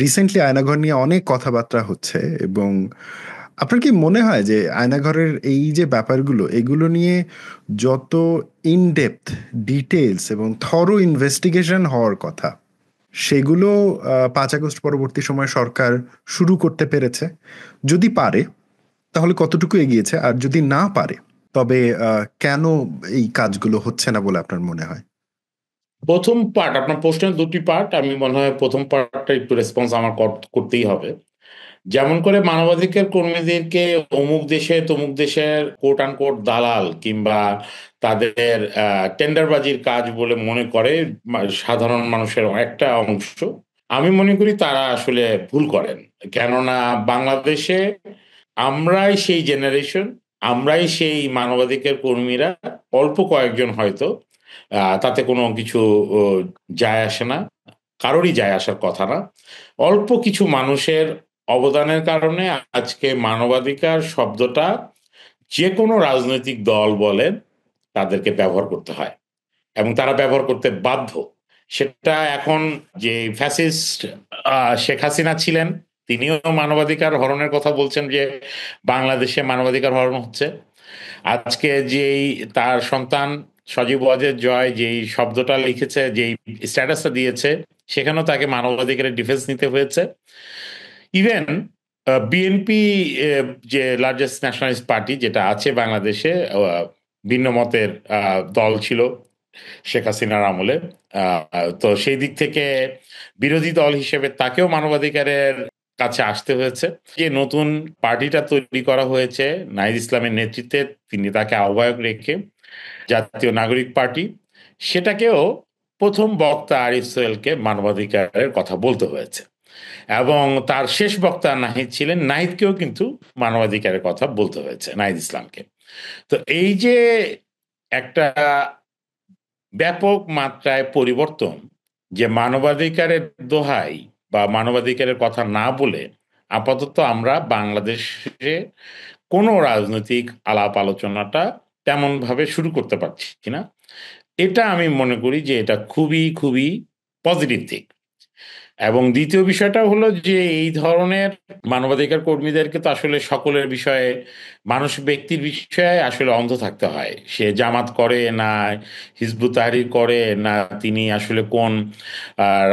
রিসেন্টলি আয়নাঘর নিয়ে অনেক কথাবার্তা হচ্ছে, এবং আপনার কি মনে হয় যে আয়নাঘরের এই যে ব্যাপারগুলো এগুলো নিয়ে যত ইনডেপথ ডিটেলস এবং থরো ইনভেস্টিগেশন হওয়ার কথা সেগুলো ৫ আগস্ট পরবর্তী সময় সরকার শুরু করতে পেরেছে? যদি পারে তাহলে কতটুকু এগিয়েছে, আর যদি না পারে তবে কেন এই কাজগুলো হচ্ছে না বলে আপনার মনে হয়? প্রথম পার্ট, আপনার প্রশ্নের দুটি পার্ট, আমি মনে হয় প্রথম পার্টটা একটু রেসপন্স আমার করতেই হবে। যেমন করে মানবাধিকার কর্মীদেরকে অমুক দেশে তমুক দেশের কোট আন কোট দালাল কিংবা তাদের টেন্ডারবাজির কাজ বলে মনে করে সাধারণ মানুষের একটা অংশ, আমি মনে করি তারা আসলে ভুল করেন। কেননা বাংলাদেশে আমরাই সেই জেনারেশন, আমরাই সেই মানবাধিকার কর্মীরা, অল্প কয়েকজন হয়তো, তাতে কোনো কিছু আহ, যায় আসে না, কারোরই যায় আসার কথা না, অল্প কিছু মানুষের অবদানের কারণে আজকে মানবাধিকার শব্দটা যে কোনো রাজনৈতিক দল বলেন তাদেরকে ব্যবহার করতে হয় এবং তারা ব্যবহার করতে বাধ্য। সেটা এখন যে ফ্যাসিস্ট শেখ হাসিনা ছিলেন, তিনিও মানবাধিকার হরণের কথা বলছেন যে বাংলাদেশে মানবাধিকার হরণ হচ্ছে। আজকে যেই তার সন্তান সজীব ওয়াজেদ জয় যেই শব্দটা লিখেছে, যেই স্ট্যাটাসটা দিয়েছে, সেখানেও তাকে মানবাধিকারের ডিফেন্স নিতে হয়েছে। ইভেন বিএনপি, যে লার্জেস্ট ন্যাশনালিস্ট পার্টি যেটা আছে বাংলাদেশে, ভিন্ন মতের দল ছিল শেখ হাসিনার আমলে। তো সেই দিক থেকে বিরোধী দল হিসেবে তাকেও মানবাধিকারের কাছে আসতে হয়েছে। যে নতুন পার্টিটা তৈরি করা হয়েছে নাহিদ ইসলামের নেতৃত্বে, তিনি তাকে আহ্বায়ক রেখে, জাতীয় নাগরিক পার্টি, সেটাকেও প্রথম বক্তা আরিফ সোহেলকে মানবাধিকারের কথা বলতে হয়েছে এবং তার শেষ বক্তা নাহিদ ছিলেন, নাহিদকেও কিন্তু মানবাধিকারের কথা বলতে হয়েছে, নাহিদ ইসলামকে। তো এই যে একটা ব্যাপক মাত্রায় পরিবর্তন, যে মানবাধিকারের দোহাই বা মানবাধিকারের কথা না বলে আপাতত আমরা বাংলাদেশে কোনো রাজনৈতিক আলাপ আলোচনাটা তেমন ভাবে শুরু করতে পারছি না, এটা আমি মনে করি যে এটা খুবই খুবই পজিটিভ দিক। এবং দ্বিতীয় বিষয়টা হলো যে এই ধরনের মানবাধিকার কর্মীদেরকে তো আসলে সকলের বিষয়ে, মানুষ ব্যক্তির বিষয়ে আসলে অন্ধ থাকতে হয়। সে জামাত করে না হিজবুত তাহরির করে না, তিনি আসলে কোন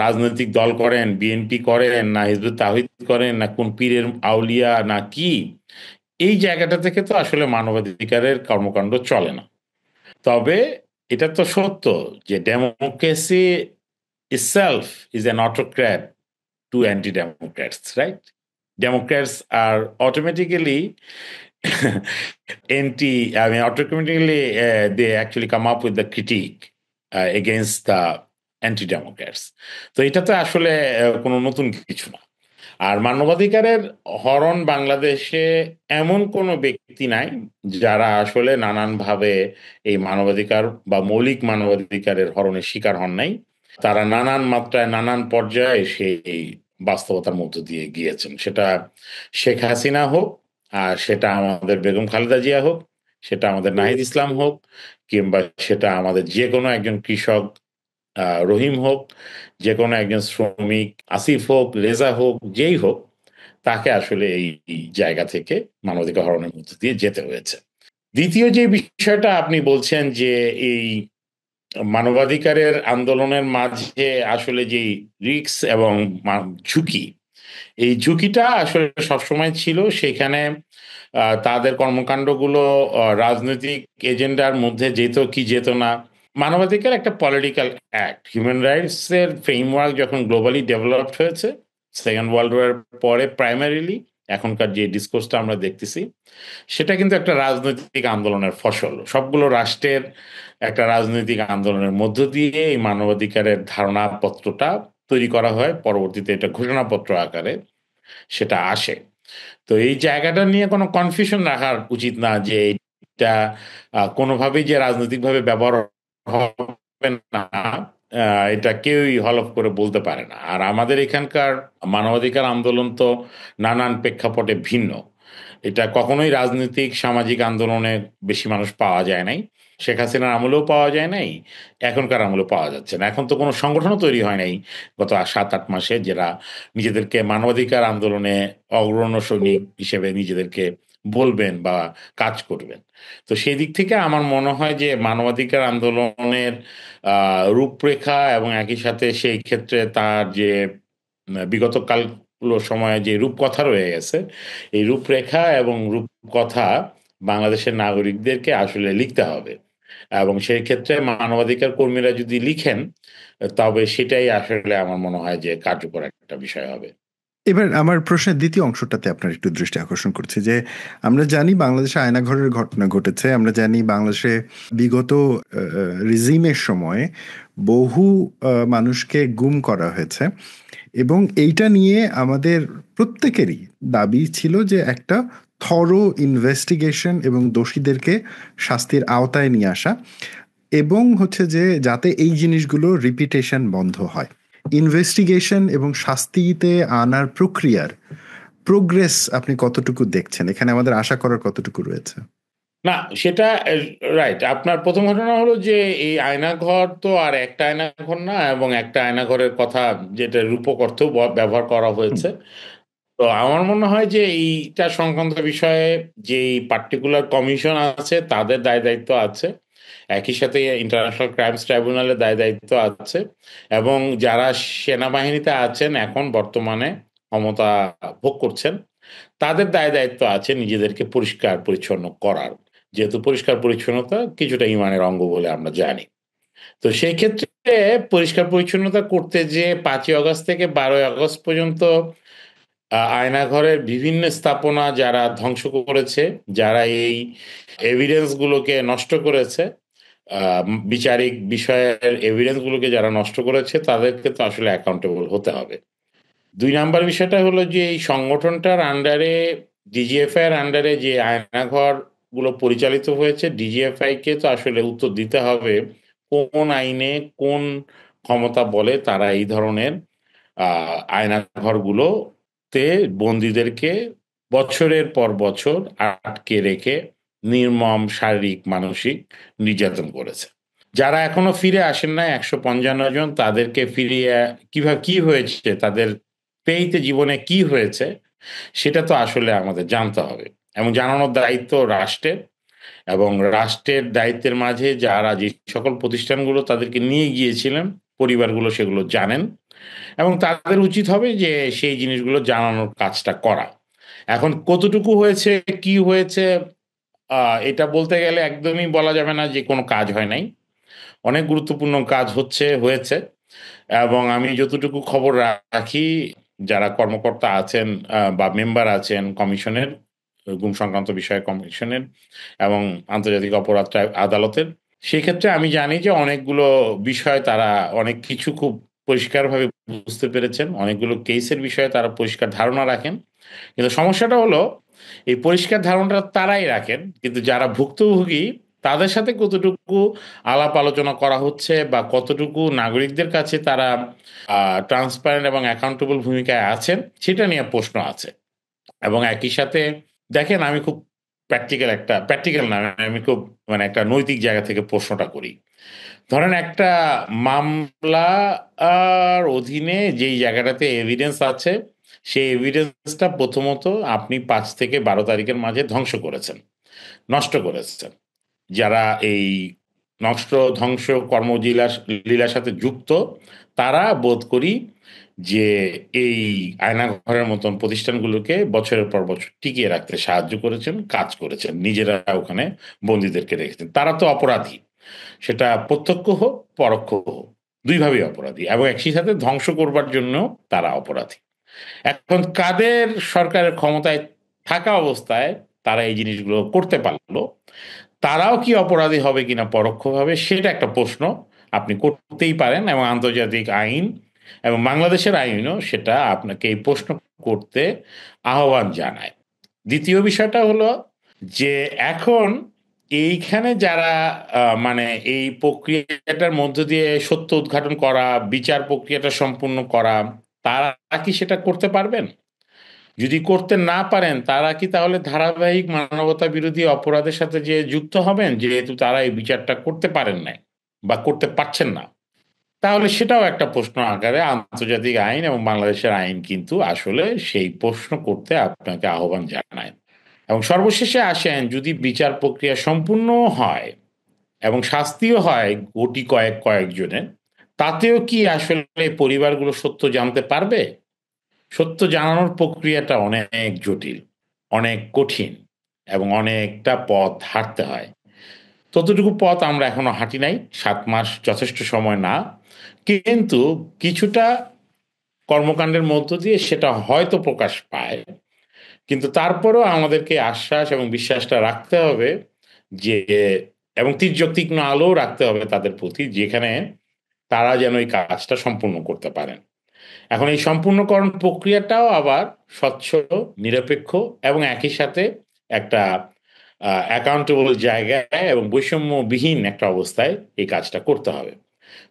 রাজনৈতিক দল করেন, বিএনপি করেন না হিজবুত তাওহীদ করেন না কোন পীরের আউলিয়া না কি, এই জায়গাটা থেকে তো আসলে মানবাধিকারের কর্মকাণ্ড চলে না। তবে এটা তো সত্য যে democracy itself is an autocrat to anti-democrats, right? Democrats are automatically I mean, automatically they actually come up with the critique against the anti-democrats. তো এটা তো আসলে কোনো নতুন কিছু না। আর মানবাধিকারের হরণ বাংলাদেশে এমন কোনো ব্যক্তি নাই যারা আসলে নানানভাবে এই মানবাধিকার বা মৌলিক মানবাধিকারের হরণের শিকার হন নাই। তারা নানান মাত্রায় নানান পর্যায়ে সেই বাস্তবতার মধ্য দিয়ে গিয়েছেন। সেটা শেখ হাসিনা হোক, আর সেটা আমাদের বেগম খালেদা জিয়া হোক, সেটা আমাদের নাহিদ ইসলাম হোক, কিংবা সেটা আমাদের যে কোনো একজন কৃষক রহিম হোক, যে কোনো একজন শ্রমিক আসিফ হোক, রেজা হোক, যেই হোক, তাকে আসলে এই জায়গা থেকে মানবাধিকার হরণের মধ্য দিয়ে যেতে হয়েছে। দ্বিতীয় যে বিষয়টা আপনি বলছেন যে এই মানবাধিকারের আন্দোলনের মাঝে আসলে যেই রিস্ক এবং ঝুঁকি, এই ঝুঁকিটা আসলে সবসময় ছিল। সেখানে তাদের কর্মকাণ্ডগুলো রাজনৈতিক এজেন্ডার মধ্যে যেত কি যেত না। মানবাধিকার একটা পলিটিক্যাল অ্যাক্ট। হিউম্যান রাইটস এর ফ্রেমওয়ার্ক যখন গ্লোবালি ডেভেলপড হয়েছে সেকেন্ড ওয়ার্ল্ড ওয়ার পরে, প্রাইমারিলি এখনকার যে ডিসকোর্সটা আমরা দেখতেছি, সেটা কিন্তু একটা রাজনৈতিক আন্দোলনের ফসল। সবগুলো রাষ্ট্রের একটা রাজনৈতিক আন্দোলনের মধ্য দিয়ে এই মানবাধিকারের ধারণাপত্রটা তৈরি করা হয়, পরবর্তীতে এটা ঘোষণাপত্র আকারে সেটা আসে। তো এই জায়গাটা নিয়ে কোনো কনফিউশন রাখার উচিত না যে এটা কোনোভাবেই যে রাজনৈতিকভাবে ব্যবহার হবে না, এটা কেউই হলফ করে বলতে পারে না। আর আমাদের এখানকার মানবাধিকার আন্দোলন তো নানান প্রেক্ষাপটে ভিন্ন। এটা কখনোই রাজনৈতিক সামাজিক আন্দোলনে বেশি মানুষ পাওয়া যায় নাই। শেখ হাসিনার আমলেও পাওয়া যায় নাই, এখনকার আমলেও পাওয়া যাচ্ছে না। এখন তো কোনো সংগঠনও তৈরি হয় নাই গত 7-8 মাসে, যারা নিজেদেরকে মানবাধিকার আন্দোলনে অগ্রণ সৈনিক হিসেবে নিজেদেরকে বলবেন বা কাজ করবেন। তো সেই দিক থেকে আমার মনে হয় যে মানবাধিকার আন্দোলনের রূপরেখা এবং একই সাথে সেই ক্ষেত্রে তার যে বিগত কাল সময়ে যে রূপকথা রয়ে গেছে, এই রূপরেখা এবং রূপকথা বাংলাদেশের নাগরিকদেরকে আসলে লিখতে হবে, এবং সেই ক্ষেত্রে মানবাধিকার কর্মীরা যদি লিখেন, তবে সেটাই আসলে আমার মনে হয় যে কার্যকর একটা বিষয় হবে। এবার আমার প্রশ্নের দ্বিতীয় অংশটাতে আপনার একটু দৃষ্টি আকর্ষণ করছি যে আমরা জানি বাংলাদেশে আয়নাঘরের ঘটনা ঘটেছে, আমরা জানি বাংলাদেশে বিগত রিজিমের সময় বহু মানুষকে গুম করা হয়েছে, এবং এইটা নিয়ে আমাদের প্রত্যেকেরই দাবি ছিল যে একটা থরো ইনভেস্টিগেশন এবং দোষীদেরকে শাস্তির আওতায় নিয়ে আসা, এবং হচ্ছে যে যাতে এই জিনিসগুলো রিপিটেশন বন্ধ হয়। ইনভেস্টিগেশন এবং শাস্তিতে আনার প্রক্রিয়ার প্রোগ্রেস আপনি কতটুকু দেখছেন? এখানে আমাদের আশা করার কতটুকু রয়েছে? না, সেটা রাইট। আপনার প্রথম ঘটনা হলো যে এই আয়নাঘর তো আর একটা আয়নাঘর না, এবং একটা আয়নাঘরের কথা যেটা রূপক অর্থেও ব্যবহার করা হুম। হয়েছে। তো আমার মনে হয় যে এইটা সংক্রান্ত বিষয়ে যেই পার্টিকুলার কমিশন আছে তাদের দায় দায়িত্ব আছে, একই সাথে ইন্টারন্যাশনাল ক্রাইমস ট্রাইব্যুনালের দায় দায়িত্ব আছে, এবং যারা সেনাবাহিনীতে আছেন এখন বর্তমানে ক্ষমতা ভোগ করছেন, তাদের দায় দায়িত্ব আছে নিজেদেরকে পরিষ্কার পরিচ্ছন্ন করার, যেহেতু পরিষ্কার পরিচ্ছন্নতা কিছুটা ইমানের অঙ্গ বলে আমরা জানি। তো সেই ক্ষেত্রে পরিষ্কার পরিচ্ছন্নতা করতে যে 5ই আগস্ট থেকে 12ই আগস্ট পর্যন্ত আয়নাঘরের বিভিন্ন স্থাপনা যারা ধ্বংস করেছে, যারা এই এভিডেন্স গুলোকে নষ্ট করেছে, বিচারিক বিষয়ের এভিডেন্স গুলোকে যারা নষ্ট করেছে, তাদেরকে তো আসলে অ্যাকাউন্টেবল হতে হবে। 2 নাম্বার বিষয়টা হলো যে এই সংগঠনটার আন্ডারে, ডিজিএফআই এর আন্ডারে যে আয়নাঘর গুলো পরিচালিত হয়েছে, ডিজিএফআই কে তো আসলে উত্তর দিতে হবে কোন আইনে কোন ক্ষমতা বলে তারা এই ধরনের আয়নাঘরগুলোতে বন্দীদেরকে বছরের পর বছর আটকে রেখে নির্মম শারীরিক মানসিক নির্যাতন করেছে। যারা এখনো ফিরে আসেন না 155 জন, তাদেরকে ফিরিয়ে কিভাবে কি হয়েছে, তাদের পেইতে জীবনে কি হয়েছে, সেটা তো আসলে আমাদের জানতে হবে, এবং জানানোর দায়িত্ব রাষ্ট্রের। এবং রাষ্ট্রের দায়িত্বের মাঝে যারা যে সকল প্রতিষ্ঠানগুলো তাদেরকে নিয়ে গিয়েছিলেন, পরিবারগুলো সেগুলো জানেন, এবং তাদের উচিত হবে যে সেই জিনিসগুলো জানানোর কাজটা করা। এখন কতটুকু হয়েছে, কি হয়েছে, এটা বলতে গেলে একদমই বলা যাবে না যে কোনো কাজ হয় নাই। অনেক গুরুত্বপূর্ণ কাজ হয়েছে, এবং আমি যতটুকু খবর রাখি, যারা কর্মকর্তা আছেন বা মেম্বার আছেন কমিশনের, গুম সংক্রান্ত বিষয়ে কমিশনের এবং আন্তর্জাতিক অপরাধ আদালতের, সেক্ষেত্রে আমি জানি যে অনেকগুলো বিষয় তারা অনেক কিছু খুব পরিষ্কারভাবে বুঝতে পেরেছেন, অনেকগুলো কেসের বিষয়ে তারা পরিষ্কার ধারণা রাখেন। কিন্তু সমস্যাটা হলো এই পরিষ্কার ধারণাটা তারাই রাখেন, কিন্তু যারা ভুক্তভোগী তাদের সাথে কতটুকু আলাপ আলোচনা করা হচ্ছে, বা কতটুকু নাগরিকদের কাছে তারা ট্রান্সপারেন্ট এবং অ্যাকাউন্টেবল ভূমিকায় আছেন, সেটা নিয়ে প্রশ্ন আছে। এবং একই সাথে দেখেন, আমি খুব প্র্যাকটিক্যাল না, আমি খুব মানে একটা নৈতিক জায়গা থেকে প্রশ্নটা করি। ধরেন একটা মামলা অধীনে যেই জায়গাটাতে এভিডেন্স আছে, সেই এভিডেন্সটা প্রথমত আপনি 5 থেকে 12 তারিখের মাঝে ধ্বংস করেছেন, নষ্ট করেছেন। যারা এই নষ্ট ধ্বংস লীলার সাথে যুক্ত, তারা বোধ করি যে এই আয়নাঘরের মতন প্রতিষ্ঠানগুলোকে বছরের পর বছর টিকিয়ে রাখতে সাহায্য করেছেন, কাজ করেছেন, নিজেরা ওখানে বন্দীদেরকে রেখেছেন, তারা তো অপরাধী। সেটা প্রত্যক্ষ হোক পরোক্ষ হোক, দুইভাবেই অপরাধী, এবং একই সাথে ধ্বংস করবার জন্য তারা অপরাধী। এখন কাদের সরকারের ক্ষমতায় থাকা অবস্থায় তারা এই জিনিসগুলো করতে পারলো, তারাও কি অপরাধী হবে কিনা পরোক্ষভাবে, সেটা একটা প্রশ্ন আপনি করতেই পারেন, এবং আন্তর্জাতিক আইন এবং বাংলাদেশের আইনও সেটা আপনাকে এই প্রশ্ন করতে আহ্বান জানায়। দ্বিতীয় বিষয়টা হলো যে এখন এইখানে যারা মানে এই প্রক্রিয়াটার মধ্য দিয়ে সত্য উদ্ঘাটন করা, বিচার প্রক্রিয়াটা সম্পূর্ণ করা, তারা কি সেটা করতে পারবেন? যদি করতে না পারেন, তারা কি তাহলে ধারাবাহিক মানবতা বিরোধী অপরাধের সাথে যে যুক্ত হবেন, যেহেতু তারা এই বিচারটা করতে পারেন নাই বা করতে পারছেন না? তাহলে সেটাও একটা প্রশ্ন আকারে আন্তর্জাতিক আইন এবং বাংলাদেশের আইন কিন্তু আসলে সেই প্রশ্ন করতে আপনাকে আহ্বান জানায়। এবং সর্বশেষে আসেন, যদি বিচার প্রক্রিয়া সম্পূর্ণ হয় এবং শাস্তিও হয় কয়েকজনের, তাতেও কি আসলে পরিবারগুলো সত্য জানতে পারবে? সত্য জানানোর প্রক্রিয়াটা অনেক জটিল, অনেক কঠিন। এবং অনেকটা পথ হাঁটতে হয়। ততটুকু পথ আমরা এখনো হাঁটি নাই, 7 মাস যথেষ্ট সময় না, কিন্তু কিছুটা কর্মকাণ্ডের মধ্য দিয়ে সেটা হয়তো প্রকাশ পায়। কিন্তু তারপরেও আমাদেরকে আশ্বাস এবং বিশ্বাসটা রাখতে হবে যে, এবং তীক্ষ্ণ আলো রাখতে হবে তাদের প্রতি, যেখানে তারা যেন এই কাজটা সম্পূর্ণ করতে পারেন। এখন এই সম্পূর্ণকরণ প্রক্রিয়াটাও আবার স্বচ্ছ, নিরপেক্ষ এবং একই সাথে একটা অ্যাকাউন্টেবল জায়গায় এবং বৈষম্যবিহীন একটা অবস্থায় এই কাজটা করতে হবে।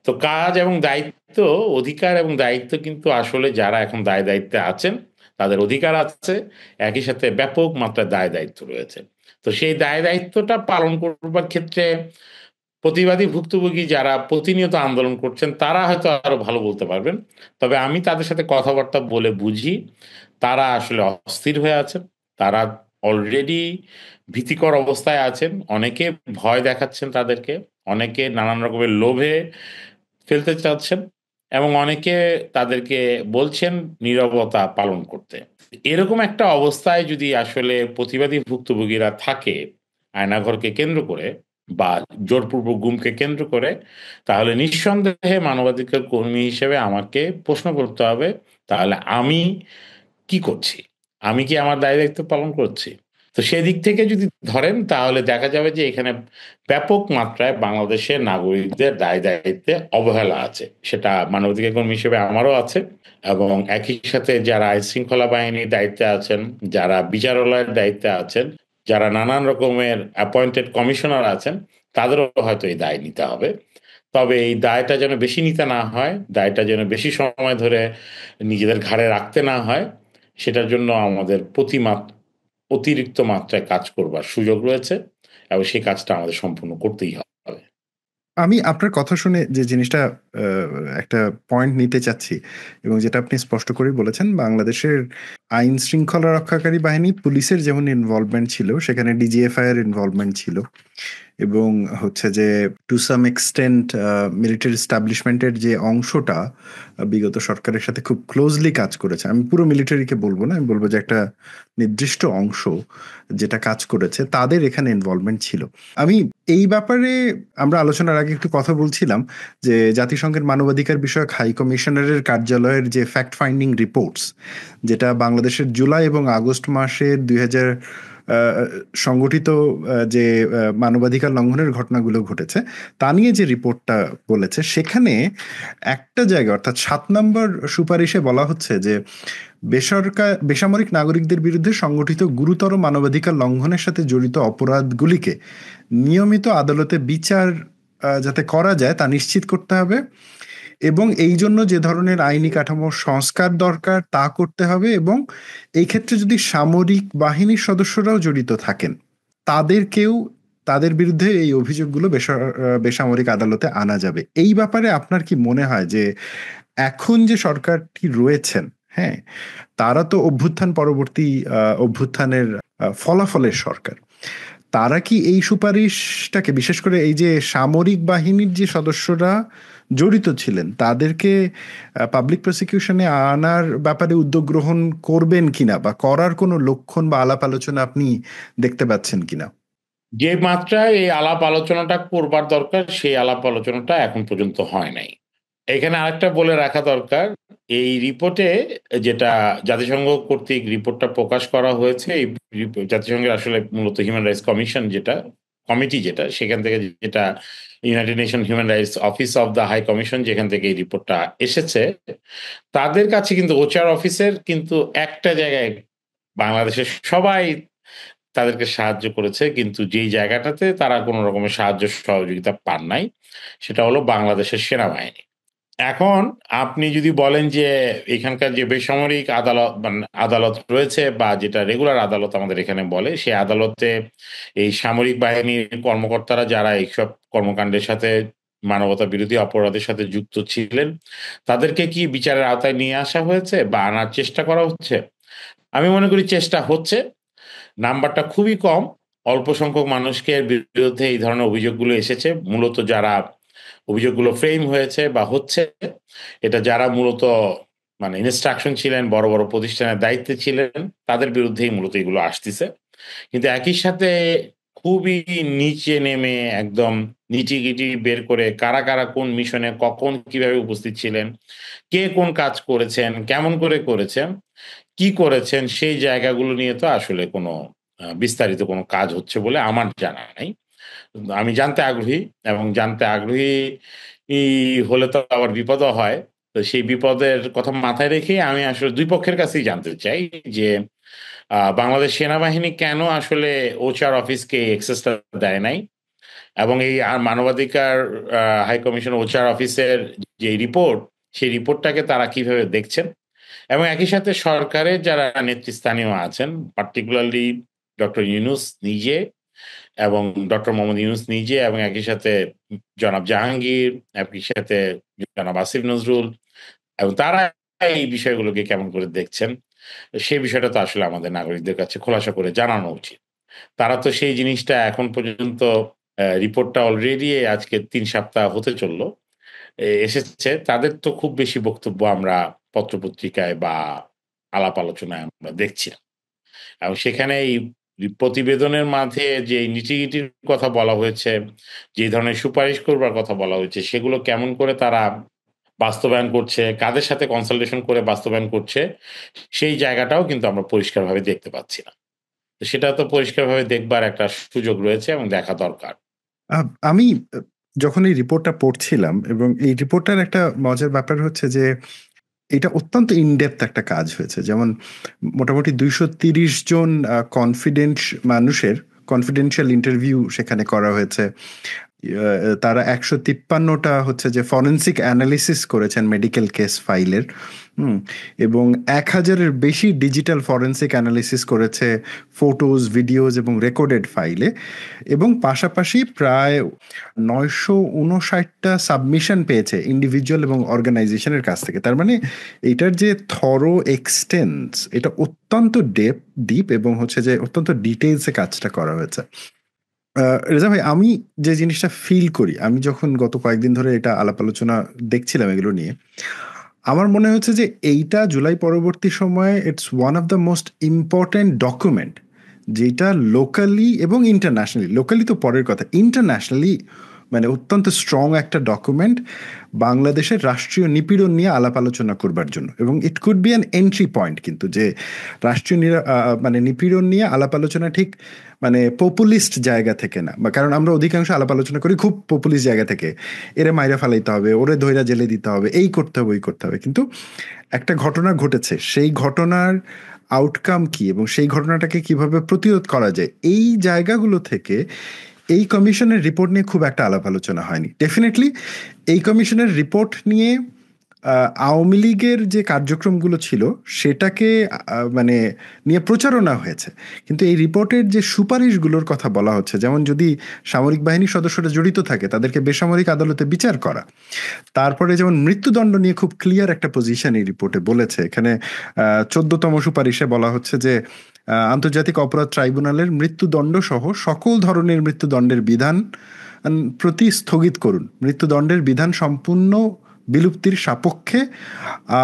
তো কাজ এবং দায়িত্ব, অধিকার এবং দায়িত্ব কিন্তু আসলে যারা এখন দায় দায়িত্বে আছেন তাদের অধিকার আছে, একই সাথে ব্যাপক মাত্রায় দায় দায়িত্ব রয়েছে। তো সেই দায় দায়িত্বটা পালন করবার ক্ষেত্রে প্রতিবাদী ভুক্তভোগী যারা প্রতিনিয়ত আন্দোলন করছেন তারা হয়তো আরো ভালো বলতে পারবেন। তবে আমি তাদের সাথে কথাবার্তা বলে বুঝি তারা আসলে অস্থির হয়ে আছেন। তারা অলরেডি ভীতিকর অবস্থায় আছেন। অনেকে ভয় দেখাচ্ছেন তাদেরকে, অনেকে নানান রকমের লোভে ফেলতে চাচ্ছেন এবং অনেকে তাদেরকে বলছেন নীরবতা পালন করতে। এরকম একটা অবস্থায় যদি আসলে প্রতিবাদী ভুক্তভোগীরা থাকে আয়নাঘরকে কেন্দ্র করে বা জোরপূর্বক গুমকে কেন্দ্র করে, তাহলে নিঃসন্দেহে মানবাধিকার কর্মী হিসেবে আমাকে প্রশ্ন করতে হবে, তাহলে আমি কি করছি? আমি কি আমার দায় দায়িত্ব পালন করছি? তো সেদিক থেকে যদি ধরেন তাহলে দেখা যাবে যে এখানে ব্যাপক মাত্রায় বাংলাদেশের নাগরিকদের দায় দায়িত্বে অবহেলা আছে। সেটা মানবাধিকার কর্মী হিসেবে আমারও আছে এবং একই সাথে যারা আইন শৃঙ্খলা বাহিনীর দায়িত্বে আছেন, যারা বিচারালয়ের দায়িত্বে আছেন, যারা নানান রকমের অ্যাপয়েন্টেড কমিশনার আছেন, তাদেরও হয়তো এই দায় নিতে হবে। তবে এই দায়টা যেন বেশি নিতে না হয়, দায়টা যেন বেশি সময় ধরে নিজেদের ঘাড়ে রাখতে না হয়, সেটার জন্য আমাদের অতিরিক্ত মাত্রায় কাজ করবার সুযোগ রয়েছে এবং সেই কাজটা আমাদের সম্পূর্ণ করতেই হবে। আমি আপনার কথা শুনে যে জিনিসটা একটা পয়েন্ট নিতে চাচ্ছি এবং যেটা আপনি স্পষ্ট করেই বলেছেন, বাংলাদেশের আইন শৃঙ্খলা রক্ষাকারী বাহিনী, পুলিশের যেমন ইনভলভমেন্ট ছিল, সেখানে ডিজিএফআই এর ইনভলভমেন্ট ছিল এবং হচ্ছে যে টু সাম এক্সটেন্ট মিলিটারি এস্টাবলিশমেন্টের যে অংশটা বিগত সরকারের সাথে খুব ক্লোজলি কাজ করেছে। আমি পুরো মিলিটারিকে বলবো না, আমি বলবো যে একটা নির্দিষ্ট অংশ যেটা কাজ করেছে তাদের এখানে ইনভলভমেন্ট ছিল। আমি এই ব্যাপারে আমরা আলোচনার আগে একটু কথা বলছিলাম যে জাতিসংঘের মানবাধিকার বিষয়ক হাই কমিশনারের কার্যালয়ের যে ফ্যাক্ট ফাইন্ডিং রিপোর্টস, যেটা বাংলাদেশের জুলাই এবং আগস্ট মাসের 2000 সংগঠিত যে মানবাধিকার লঙ্ঘনের ঘটনাগুলো ঘটেছে তা নিয়ে যে রিপোর্টটা বলেছে, সেখানে একটা জায়গা অর্থাৎ 7 নম্বর সুপারিশে বলা হচ্ছে যে বেসামরিক নাগরিকদের বিরুদ্ধে সংগঠিত গুরুতর মানবাধিকার লঙ্ঘনের সাথে জড়িত অপরাধগুলিকে নিয়মিত আদালতে বিচার যাতে করা যায় তা নিশ্চিত করতে হবে এবং এই জন্য যে ধরনের আইনি কাঠামোর সংস্কার দরকার তা করতে হবে এবং এই ক্ষেত্রে যদি সামরিক বাহিনীর সদস্যরাও জড়িত থাকেন তাদেরকেও, তাদের বিরুদ্ধে এই অভিযোগগুলো বেসামরিক আদালতে আনা যাবে। এই ব্যাপারে আপনার কি মনে হয় যে এখন যে সরকারটি রয়েছেন, হ্যাঁ, তারা তো অভ্যুত্থান পরবর্তী অভ্যুত্থানের ফলাফলের সরকার, তারা কি এই সুপারিশটাকে, বিশেষ করে এই যে সামরিক বাহিনীর যে সদস্যরা জড়িত ছিলেন তাদেরকে পাবলিক প্রসিকিউশনে আনার ব্যাপারে উদ্যোগ গ্রহণ করবেন কিনা বা করার কোনো লক্ষণ বা আলাপ আলোচনা আপনি দেখতে পাচ্ছেন কিনা? যে মাত্রায় এই আলাপ আলোচনাটা করবার দরকার সেই আলাপ আলোচনাটা এখন পর্যন্ত হয় নাই। এখানে আরেকটা বলে রাখা দরকার, এই রিপোর্টে যেটা জাতিসংঘ কর্তৃক রিপোর্টটা প্রকাশ করা হয়েছে, এই জাতিসংঘের আসলে মূলত হিউম্যান রাইটস কমিশন যেটা, কমিটি যেটা, সেখান থেকে যেটা United Nation Human Rights Office of the High Commission যেখান থেকে এই রিপোর্টটা এসেছে, তাদের কাছে কিন্তু ওচার অফিসের কিন্তু একটা জায়গায় বাংলাদেশের সবাই তাদেরকে সাহায্য করেছে, কিন্তু যেই জায়গাটাতে তারা কোনো রকমের সাহায্য সহযোগিতা পান নাই সেটা হলো বাংলাদেশের সেনাবাহিনী। এখন আপনি যদি বলেন যে এখানকার যে বেসামরিক আদালত আদালত রয়েছে বা যেটা রেগুলার আদালত আমাদের এখানে বলে, সেই আদালতে এই সামরিক বাহিনীর কর্মকর্তারা যারা এইসব কর্মকাণ্ডের সাথে, মানবতা বিরোধী অপরাধের সাথে যুক্ত ছিলেন, তাদেরকে কি বিচারের আওতায় নিয়ে আসা হয়েছে বা আনার চেষ্টা করা হচ্ছে? আমি মনে করি চেষ্টা হচ্ছে, নাম্বারটা খুবই কম। অল্প সংখ্যক মানুষকে বিরুদ্ধে এই ধরনের অভিযোগগুলো এসেছে। মূলত যারা অভিযোগগুলো ফ্রেম হয়েছে বা হচ্ছে, এটা যারা মূলত মানে ইনস্ট্রাকশন ছিলেন, বড়, বড় প্রতিষ্ঠানের দায়িত্বে ছিলেন, তাদের বিরুদ্ধেই মূলত এগুলো আসতিছে। কিন্তু একই সাথে খুবই নিচে নেমে একদম নিটিগিটি বের করে কারা, কারা কোন মিশনে কখন কিভাবে উপস্থিত ছিলেন, কে কোন কাজ করেছেন, কেমন করে করেছেন, কি করেছেন সেই জায়গাগুলো নিয়ে তো আসলে কোনো বিস্তারিত কোনো কাজ হচ্ছে বলে আমার জানা নাই। আমি জানতে আগ্রহী এবং জানতে আগ্রহী ই হলে তো আবার বিপদও হয়। তো সেই বিপদের কথা মাথায় রেখেই আমি আসলে ২ পক্ষের কাছেই জানতে চাই যে বাংলাদেশ সেনাবাহিনী কেন আসলে ওচার অফিসকে এই অ্যাক্সেসটা দেয় নাই? এবং এই মানবাধিকার হাই কমিশন ওচার অফিসের যে রিপোর্ট, সেই রিপোর্টটাকে তারা কিভাবে দেখছেন? এবং একই সাথে সরকারের যারা নেতৃস্থানীয় আছেন, পার্টিকুলারলি ডক্টর ইউনূস নিজে এবং ডক্টর মোহাম্মদ ইউনূস নিজে এবং একই সাথে জনাব জাহাঙ্গীর, একই সাথে জনাব আসিফ নজরুল এবং তারা এই বিষয়গুলোকে কেমন করে দেখছেন? সেই বিষয়টা তো আসলে আমাদের নাগরিকদের কাছে খোলাসা করে জানানো উচিত। তারা তো সেই জিনিসটা এখন পর্যন্ত রিপোর্টটা অলরেডি আজকে ৩ সপ্তাহ হতে চলল। এসেছে। তাদের তো খুব বেশি বক্তব্য আমরা পত্র-পত্রিকায় বা আলাপ আলোচনায় আমরা দেখছি না। এবং সেখানে এই প্রতিবেদনের মাঝে যে nitty-gritty র কথা বলা হয়েছে, যে ধরনের সুপারিশ করবার কথা বলা হয়েছে, সেগুলো কেমন করে তারা বাস্তবায়ন করছে, কাদের সাথে কনসালটেশন করে বাস্তবায়ন করছে, সেই জায়গাটাও কিন্তু আমরা পরিষ্কারভাবে দেখতে পাচ্ছি না। তো সেটা তো পরিষ্কারভাবে দেখবার একটা সুযোগ রয়েছে এবং দেখা দরকার। আমি যখন এই রিপোর্টটা পড়ছিলাম এবং এই রিপোর্টটার একটা মজার ব্যাপার হচ্ছে যে এটা অত্যন্ত ইনডেপথ একটা কাজ হয়েছে। যেমন মোটামুটি ২৩০ জন মানুষের কনফিডেন্সিয়াল ইন্টারভিউ সেখানে করা হয়েছে। তারা ১৫৩টা হচ্ছে যে ফরেনসিক অ্যানালিসিস করেছেন মেডিকেল কেস ফাইলের। এবং ১,০০০-এর বেশি ডিজিটাল ফরেনসিক অ্যানালিসিস করেছে ফটোজ, ভিডিওজ এবং রেকর্ডেড ফাইলে। এবং পাশাপাশি প্রায় ৯৫৯টা সাবমিশন পেয়েছে ইন্ডিভিজুয়াল এবং অর্গানাইজেশনের কাছ থেকে। তার মানে এইটার যে থরো এক্সটেন্স, এটা অত্যন্ত ডিপ এবং হচ্ছে যে অত্যন্ত ডিটেইলসে কাজটা করা হয়েছে। রেজা ভাই, আমি যে জিনিসটা ফিল করি, আমি যখন গত কয়েকদিন ধরে এটা আলাপ আলোচনা দেখছিলাম এগুলো নিয়ে, আমার মনে হচ্ছে যে এইটা জুলাই পরবর্তী সময়ে it's one of the most important document, যেটা লোকালি এবং ইন্টারন্যাশনালি, লোকালি তো পরের কথা, ইন্টারন্যাশনালি মানে অত্যন্ত স্ট্রং একটা ডকুমেন্ট বাংলাদেশের রাষ্ট্রীয় নিপীড়ন নিয়ে আলাপ আলোচনা করবার জন্য। এবং it could be an entry point, কিন্তু যে রাষ্ট্রীয় মানে নিপীড়ন নিয়ে আলাপ আলোচনা ঠিক মানে পপুলিস্ট জায়গা থেকে না, বা কারণ আমরা অধিকাংশ আলাপ আলোচনা করি খুব পপুলিস্ট জায়গা থেকে, এরে মাইরা ফালাইতে হবে, ওরে ধৈরা জেলে দিতে হবে, এই করতে হবে ওই করতে হবে। কিন্তু একটা ঘটনা ঘটেছে, সেই ঘটনার আউটকাম কি এবং সেই ঘটনাটাকে কিভাবে প্রতিরোধ করা যায়, এই জায়গাগুলো থেকে এই কমিশনের রিপোর্ট নিয়ে খুব একটা আলাপ আলোচনা হয়নি। ডেফিনেটলি এই কমিশনের রিপোর্ট নিয়ে আওয়ামী লীগের যে কার্যক্রমগুলো ছিল সেটাকে মানে নিয়ে প্রচারণা হয়েছে, কিন্তু এই রিপোর্টের যে সুপারিশগুলোর কথা বলা হচ্ছে, যেমন যদি সামরিক বাহিনীর সদস্যরা জড়িত থাকে তাদেরকে বেসামরিক আদালতে বিচার করা, তারপরে যেমন মৃত্যুদণ্ড নিয়ে খুব ক্লিয়ার একটা পজিশন এই রিপোর্টে বলেছে। এখানে ১৪তম সুপারিশে বলা হচ্ছে যে আন্তর্জাতিক অপরাধ ট্রাইব্যুনালের মৃত্যুদণ্ড সহ সকল ধরনের মৃত্যুদণ্ডের বিধান প্রতি স্থগিত করুন, মৃত্যুদণ্ডের বিধান সম্পূর্ণ বিলুপ্তির সাপেক্ষে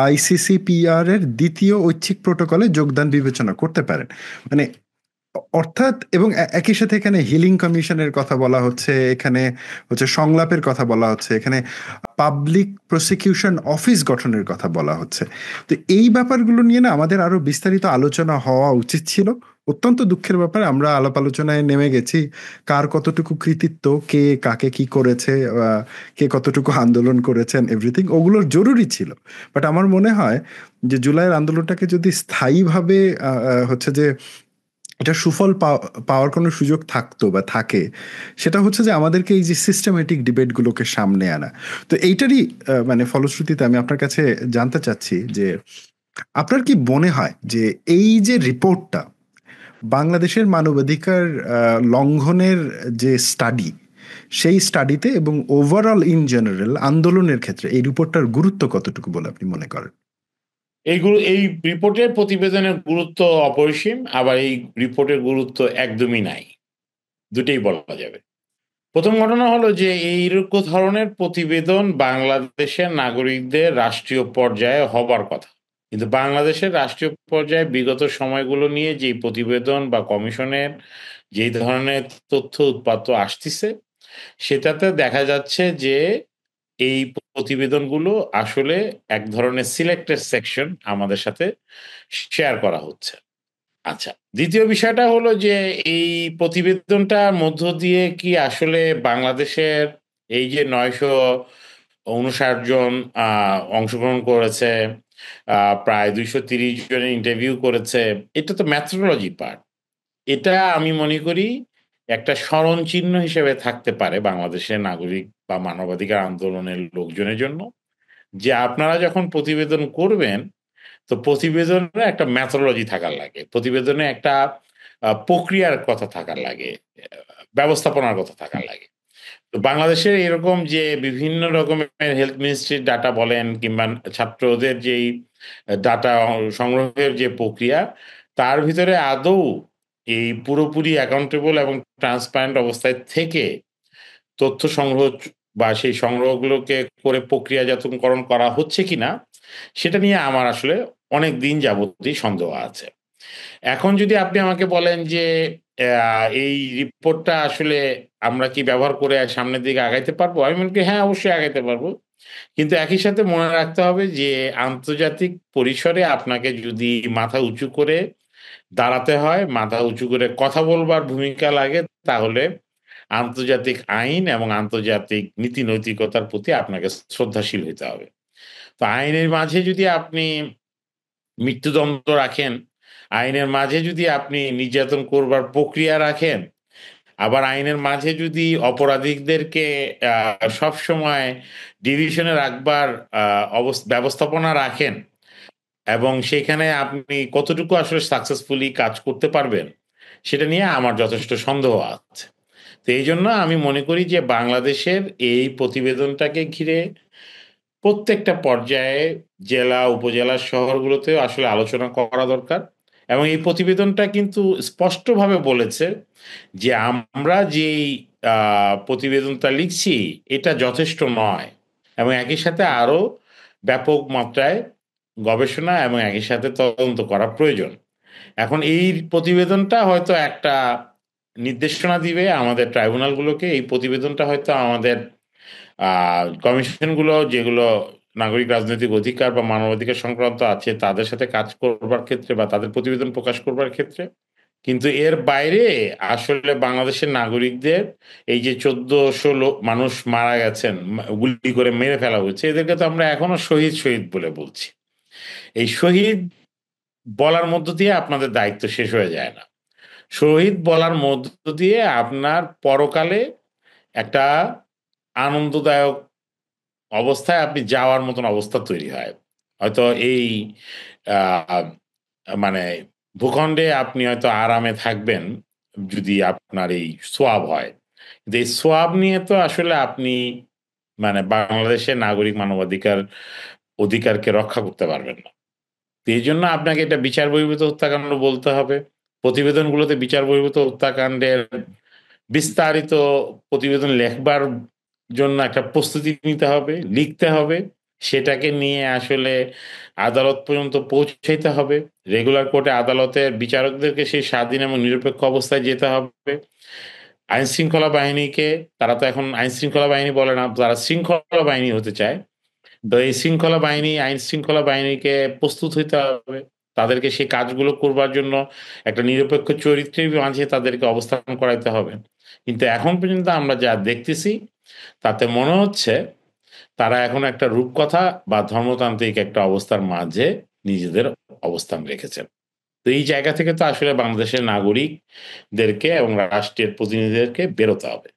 আইসিসিপিআর এর দ্বিতীয় ঐচ্ছিক প্রোটোকলে যোগদান বিবেচনা করতে পারেন। মানে অর্থাৎ, এবং একই সাথে এখানে হিলিং কমিশনের কথা বলা হচ্ছে, এখানে হচ্ছে সংলাপের কথা বলা হচ্ছে, এখানে পাবলিক প্রসিকিউশন অফিস গঠনের কথা বলা হচ্ছে। তো এই ব্যাপারগুলো নিয়ে না আমাদের আরো বিস্তারিত আলোচনা হওয়া উচিত ছিল। অত্যন্ত দুঃখের ব্যাপার, আমরা আলাপ আলোচনায় নেমে গেছি কার কতটুকু কৃতিত্ব, কে কাকে কি করেছে, কে কতটুকু আন্দোলন করেছেন, এভরিথিং ওগুলোর জরুরি ছিল। বাট আমার মনে হয় যে জুলাইয়ের আন্দোলনটাকে যদি স্থায়ীভাবে হচ্ছে যে এটা সুফল পাওয়ার কোনো সুযোগ থাকতো বা থাকে, সেটা হচ্ছে যে আমাদেরকে এই যে সিস্টেমেটিক ডিবেটগুলোকে সামনে আনা। তো এইটারই মানে ফলশ্রুতিতে আমি আপনার কাছে জানতে চাচ্ছি যে আপনার কি মনে হয় যে এই যে রিপোর্টটা বাংলাদেশের মানবাধিকার লঙ্ঘনের যে স্টাডি, সেই স্টাডিতে এবং ওভারঅল ইন জেনারেল আন্দোলনের ক্ষেত্রে এই রিপোর্টটার গুরুত্ব কতটুকু বলে আপনি মনে করেন? এই রিপোর্টের প্রতিবেদনের গুরুত্ব অপরিসীম, আবার এই রিপোর্টের গুরুত্ব একদমই নাই। দুটোই বলা যাবে। প্রথম ঘটনা হলো যে এইরকম ধরনের প্রতিবেদন বাংলাদেশের নাগরিকদের রাষ্ট্রীয় পর্যায়ে হবার কথা, কিন্তু বাংলাদেশের রাষ্ট্রীয় পর্যায়ে বিগত সময়গুলো নিয়ে যে প্রতিবেদন বা কমিশনের যেই ধরনের তথ্য উৎপাত্ত আসতেছে, সেটাতে দেখা যাচ্ছে যে এই প্রতিবেদনগুলো আসলে এক ধরনের সিলেক্টেড সেকশন আমাদের সাথে শেয়ার করা হচ্ছে। আচ্ছা, দ্বিতীয় বিষয়টা হলো যে এই প্রতিবেদনটার মধ্য দিয়ে কি আসলে বাংলাদেশের এই যে 959 জন অংশগ্রহণ করেছে, প্রায় 230 জনের ইন্টারভিউ করেছে, এটা তো ম্যাথোডোলজি পার্ট। এটা আমি মনে করি একটা স্মরণ চিহ্ন হিসেবে থাকতে পারে বাংলাদেশের নাগরিক বা মানবাধিকার আন্দোলনের লোকজনের জন্য, যে আপনারা যখন প্রতিবেদন করবেন, তো প্রতিবেদনে একটা ম্যাথোলজি থাকার লাগে, প্রতিবেদনে একটা প্রক্রিয়ার কথা থাকার লাগে, ব্যবস্থাপনার কথা থাকার লাগে। তো বাংলাদেশের এরকম যে বিভিন্ন রকমের হেলথ মিনিস্ট্রির ডাটা বলেন কিংবা ছাত্রদের যেই ডাটা সংগ্রহের যে প্রক্রিয়া, তার ভিতরে আদৌ এই পুরোপুরি অ্যাকাউন্টেবল এবং ট্রান্সপারেন্ট অবস্থায় থেকে তথ্য সংগ্রহ বা সেই সংগ্রহগুলোকে করে প্রক্রিয়াজাতকরণ করা হচ্ছে কিনা, সেটা নিয়ে আমার আসলে অনেক দিন যাবতই সন্দেহ আছে। এখন যদি আপনি আমাকে বলেন যে এই রিপোর্টটা আসলে আমরা কি ব্যবহার করে সামনের দিকে আগাইতে পারবো? আমি মনে করি হ্যাঁ, অবশ্যই আগাইতে পারবো। কিন্তু একই সাথে মনে রাখতে হবে যে আন্তর্জাতিক পরিসরে আপনাকে যদি মাথা উঁচু করে দাঁড়াতে হয়, মাথা উঁচু করে কথা বলবার ভূমিকা লাগে, তাহলে আন্তর্জাতিক আইন এবং আন্তর্জাতিক নীতি নৈতিকতার প্রতি আপনাকে শ্রদ্ধাশীল হইতে হবে। তো আইনের মাঝে যদি আপনি মৃত্যুদণ্ড রাখেন, আইনের মাঝে যদি আপনি নির্যাতন করবার প্রক্রিয়া রাখেন, আবার আইনের মাঝে যদি অপরাধীদেরকে সবসময় ডিভিশনে রাখবার ব্যবস্থাপনা রাখেন, এবং সেখানে আপনি কতটুকু আসলে সাকসেসফুলি কাজ করতে পারবেন, সেটা নিয়ে আমার যথেষ্ট সন্দেহ আছে। তো এই জন্য আমি মনে করি যে বাংলাদেশের এই প্রতিবেদনটাকে ঘিরে প্রত্যেকটা পর্যায়ে জেলা, উপজেলা, শহরগুলোতেও আসলে আলোচনা করা দরকার। এবং এই প্রতিবেদনটা কিন্তু স্পষ্টভাবে বলেছে যে আমরা যেই প্রতিবেদনটা লিখছি, এটা যথেষ্ট নয়, এবং একই সাথে আরো ব্যাপক মাত্রায় গবেষণা এবং একই সাথে তদন্ত করা প্রয়োজন। এখন এই প্রতিবেদনটা হয়তো একটা নির্দেশনা দিবে আমাদের ট্রাইব্যুনালগুলোকে। এই প্রতিবেদনটা হয়তো আমাদের কমিশনগুলো, যেগুলো নাগরিক রাজনৈতিক অধিকার বা মানবাধিকার সংক্রান্ত আছে, তাদের সাথে কাজ করবার ক্ষেত্রে বা তাদের প্রতিবেদন প্রকাশ করবার ক্ষেত্রে। কিন্তু এর বাইরে আসলে বাংলাদেশের নাগরিকদের এই যে 1400 মানুষ মারা গেছেন, গুলি করে মেরে ফেলা হয়েছে, এদেরকে তো আমরা এখনো শহীদ শহীদ বলে বলছি। এই শহীদ বলার মধ্য দিয়ে আপনাদের দায়িত্ব শেষ হয়ে যায় না। শহীদ বলার মধ্য দিয়ে আপনার পরকালে একটা আনন্দদায়ক অবস্থায় আপনি যাওয়ার মতন অবস্থা তৈরি হয়। হয়তো এই আহ, মানে ভূখণ্ডে আপনি হয়তো আরামে থাকবেন যদি আপনার এই সোয়াব হয়। কিন্তু এই সোয়াব নিয়ে তো আসলে আপনি বাংলাদেশের নাগরিক মানবাধিকার অধিকারকে রক্ষা করতে পারবেন না। তো এই জন্য আপনাকে এটা বিচার বহির্ভূত হত্যাকাণ্ড বলতে হবে। প্রতিবেদনগুলোতে বিচার বহির্ভূত হত্যাকাণ্ডের বিস্তারিত প্রতিবেদন লেখবার জন্য একটা প্রস্তুতি নিতে হবে, লিখতে হবে, সেটাকে নিয়ে আসলে আদালত পর্যন্ত পৌঁছাইতে হবে। রেগুলার কোর্টে আদালতের বিচারকদেরকে সেই স্বাধীন এবং নিরপেক্ষ অবস্থায় যেতে হবে। আইন শৃঙ্খলা বাহিনীকে, তারা তো এখন আইন শৃঙ্খলা বাহিনী বলে না, তারা শৃঙ্খলা বাহিনী হতে চায়। তো এই শৃঙ্খলা বাহিনী, আইন শৃঙ্খলা বাহিনীকে প্রস্তুত হইতে হবে, তাদেরকে সেই কাজগুলো করবার জন্য একটা নিরপেক্ষ চরিত্রের মাঝে তাদেরকে অবস্থান করাইতে হবে। কিন্তু এখন পর্যন্ত আমরা যা দেখতেছি, তাতে মনে হচ্ছে তারা এখন একটা রূপকথা বা ধর্মতান্ত্রিক একটা অবস্থার মাঝে নিজেদের অবস্থান রেখেছেন। তো এই জায়গা থেকে তো আসলে বাংলাদেশের নাগরিকদেরকে এবং রাষ্ট্রের প্রতিনিধিদেরকে বেরোতে হবে।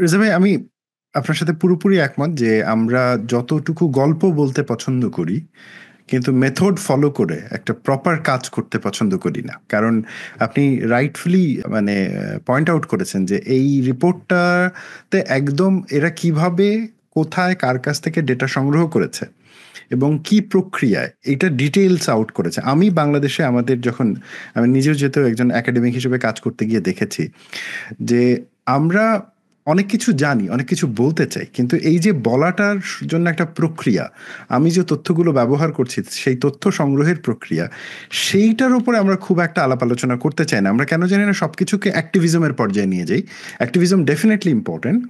রেজা ভাই, আমি আপনার সাথে পুরোপুরি একমত যে আমরা যতটুকু গল্প বলতে পছন্দ করি, কিন্তু মেথড ফলো করে একটা প্রপার কাজ করতে পছন্দ করি না। কারণ আপনি রাইটফুলি পয়েন্ট আউট করেছেন যে এই রিপোর্টটাতে একদম এরা কিভাবে, কোথায়, কার কাছ থেকে ডেটা সংগ্রহ করেছে এবং কি প্রক্রিয়ায়, এটা ডিটেইলস আউট করেছে। আমি বাংলাদেশে আমাদের যখন, আমি নিজেও যেহেতু একজন একাডেমিক হিসেবে কাজ করতে গিয়ে দেখেছি যে আমরা অনেক কিছু জানি, অনেক কিছু বলতে চাই, কিন্তু এই যে বলাটার জন্য একটা প্রক্রিয়া, আমি যে তথ্যগুলো ব্যবহার করছি সেই তথ্য সংগ্রহের প্রক্রিয়া, সেইটার উপরে আমরা খুব একটা আলাপ আলোচনা করতে চাই না। আমরা কেন জানি না সব কিছুকে অ্যাক্টিভিজমের পর্যায়ে নিয়ে যাই। Activism definitely important,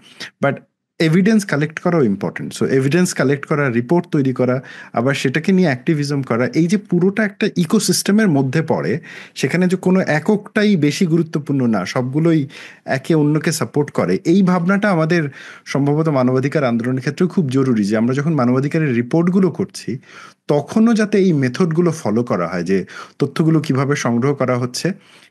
but evidence collect করাও ইম্পর্টেন্ট। সো এভিডেন্স কালেক্ট করা, রিপোর্ট তৈরি করা, আবার সেটাকে নিয়ে অ্যাক্টিভিজম করা, এই যে পুরোটা একটা ইকোসিস্টেমের মধ্যে পড়ে, সেখানে যে কোনো এককটাই বেশি গুরুত্বপূর্ণ না, সবগুলোই একে অন্যকে সাপোর্ট করে, এই ভাবনাটা আমাদের সম্ভবত মানবাধিকার আন্দোলনের ক্ষেত্রেও খুব জরুরি। যে আমরা যখন মানবাধিকারের রিপোর্টগুলো করছি তখনও যাতে এই মেথডগুলো ফলো করা হয়, যে তথ্যগুলো কিভাবে সংগ্রহ করা হচ্ছে,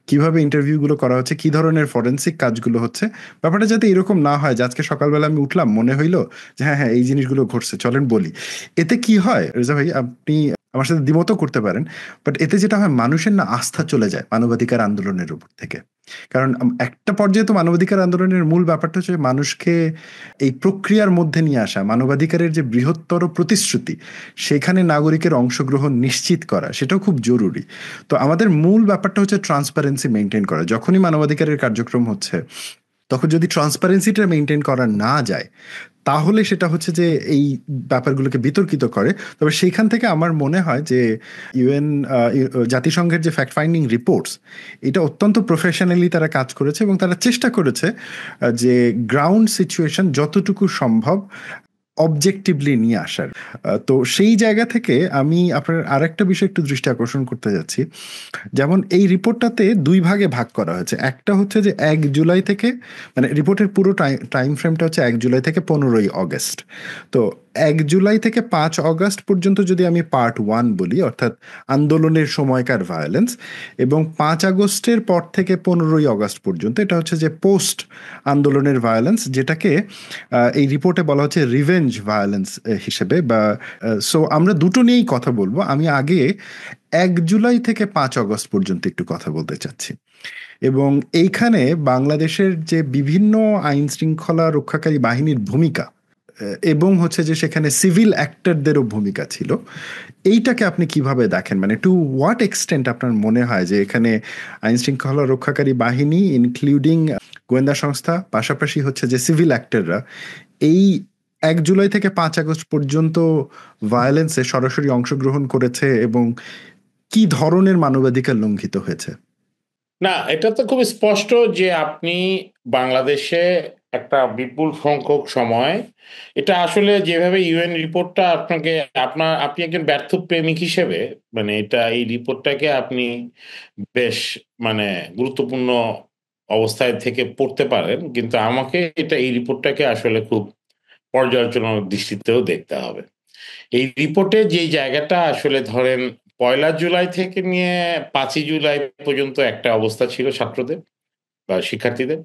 কিভাবে ইন্টারভিউগুলো করা হচ্ছে, কি ধরনের ফরেন্সিক কাজগুলো হচ্ছে। ব্যাপারটা যাতে এরকম না হয় যে আজকে সকালবেলা আমি উঠলাম, মনে হইলো যে হ্যাঁ হ্যাঁ এই জিনিসগুলো ঘটছে, চলেন বলি। এতে কি হয় রেজা ভাই, আপনি আমার সাথে দ্বিমতও করতে পারেন, বাট এতে যেটা হয় মানুষের না আস্থা চলে যায় মানবাধিকার আন্দোলনের উপর থেকে। কারণ একটা পর্যায়ে তো মানবাধিকার আন্দোলনের মূল ব্যাপারটা হচ্ছে মানুষকে এই প্রক্রিয়ার মধ্যে নিয়ে আসা, মানবাধিকারের যে বৃহত্তর প্রতিশ্রুতি সেখানে নাগরিকের অংশগ্রহণ নিশ্চিত করা, সেটাও খুব জরুরি। তো আমাদের মূল ব্যাপারটা হচ্ছে ট্রান্সপারেন্সি মেনটেন করা। যখনই মানবাধিকারের কার্যক্রম হচ্ছে তখন যদি ট্রান্সপারেন্সিটা মেনটেন করা না যায়, তাহলে সেটা হচ্ছে যে এই ব্যাপারগুলোকে বিতর্কিত করে। তবে সেইখান থেকে আমার মনে হয় যে ইউএন, জাতিসংঘের যে ফ্যাক্ট ফাইন্ডিং রিপোর্টস, এটা অত্যন্ত প্রফেশনালি তারা কাজ করেছে এবং তারা চেষ্টা করেছে যে গ্রাউন্ড সিচুয়েশন যতটুকু সম্ভব অবজেক্টিভলি নিয়ে আসার। তো সেই জায়গা থেকে আমি আপনার আরেকটা বিষয় একটু দৃষ্টি আকর্ষণ করতে যাচ্ছি। যেমন এই রিপোর্টটাতে দুই ভাগে ভাগ করা হয়েছে। একটা হচ্ছে যে 1 জুলাই থেকে, মানে রিপোর্টের পুরো টাইম ফ্রেমটা হচ্ছে 1 জুলাই থেকে 15ই অগস্ট। তো 1 জুলাই থেকে 5 অগস্ট পর্যন্ত যদি আমি পার্ট 1 বলি, অর্থাৎ আন্দোলনের সময়কার ভায়োলেন্স, এবং 5 আগস্টের পর থেকে 15ই অগস্ট পর্যন্ত এটা হচ্ছে যে পোস্ট আন্দোলনের ভায়োলেন্স, যেটাকে এই রিপোর্টে বলা হচ্ছে রিভেঞ্জ ভায়োলেন্স হিসেবে। বা সো আমরা দুটো নিয়েই কথা বলবো। আমি আগে 1 জুলাই থেকে 5 আগস্ট পর্যন্ত একটু কথা বলতে চাচ্ছি। এবং এইখানে বাংলাদেশের যে বিভিন্ন আইন শৃঙ্খলা রক্ষাকারী বাহিনীর ভূমিকা, এবং হচ্ছে যে সেখানে সিভিল অ্যাক্টরদেরও ভূমিকা ছিল, এইটাকে আপনি কিভাবে দেখেন? মানে টু হোয়াট এক্সটেন্ট আপনার মনে হয় যে এখানে আইন শৃঙ্খলা রক্ষাকারী বাহিনী ইনক্লুডিং গোয়েন্দা সংস্থা, পাশাপাশি হচ্ছে যে সিভিল অ্যাক্টররা, এই 1 জুলাই থেকে 5 আগস্ট পর্যন্ত ভায়োলেন্সে সরাসরি অংশগ্রহণ করেছে এবং কি ধরনের মানবাধিকার লঙ্ঘিত হয়েছে? না, এটা তো খুব স্পষ্ট যে আপনি বাংলাদেশে একটা বিপুল সংখ্যক সময়, এটা আসলে যেভাবে ইউএন রিপোর্টটা আপনাকে, আপনি একজন ব্যর্থ প্রেমিক হিসেবে, মানে এটা এই রিপোর্টটাকে আপনি বেশ মানে গুরুত্বপূর্ণ অবস্থায় থেকে পড়তে পারেন, কিন্তু আমাকে এটা এই রিপোর্টটাকে আসলে খুব পর্যালোচনার দৃষ্টিতেও দেখতে হবে। এই রিপোর্টে যেই জায়গাটা আসলে ধরেন 1 জুলাই থেকে নিয়ে 5 জুলাই পর্যন্ত একটা অবস্থা ছিল ছাত্রদের বা শিক্ষার্থীদের।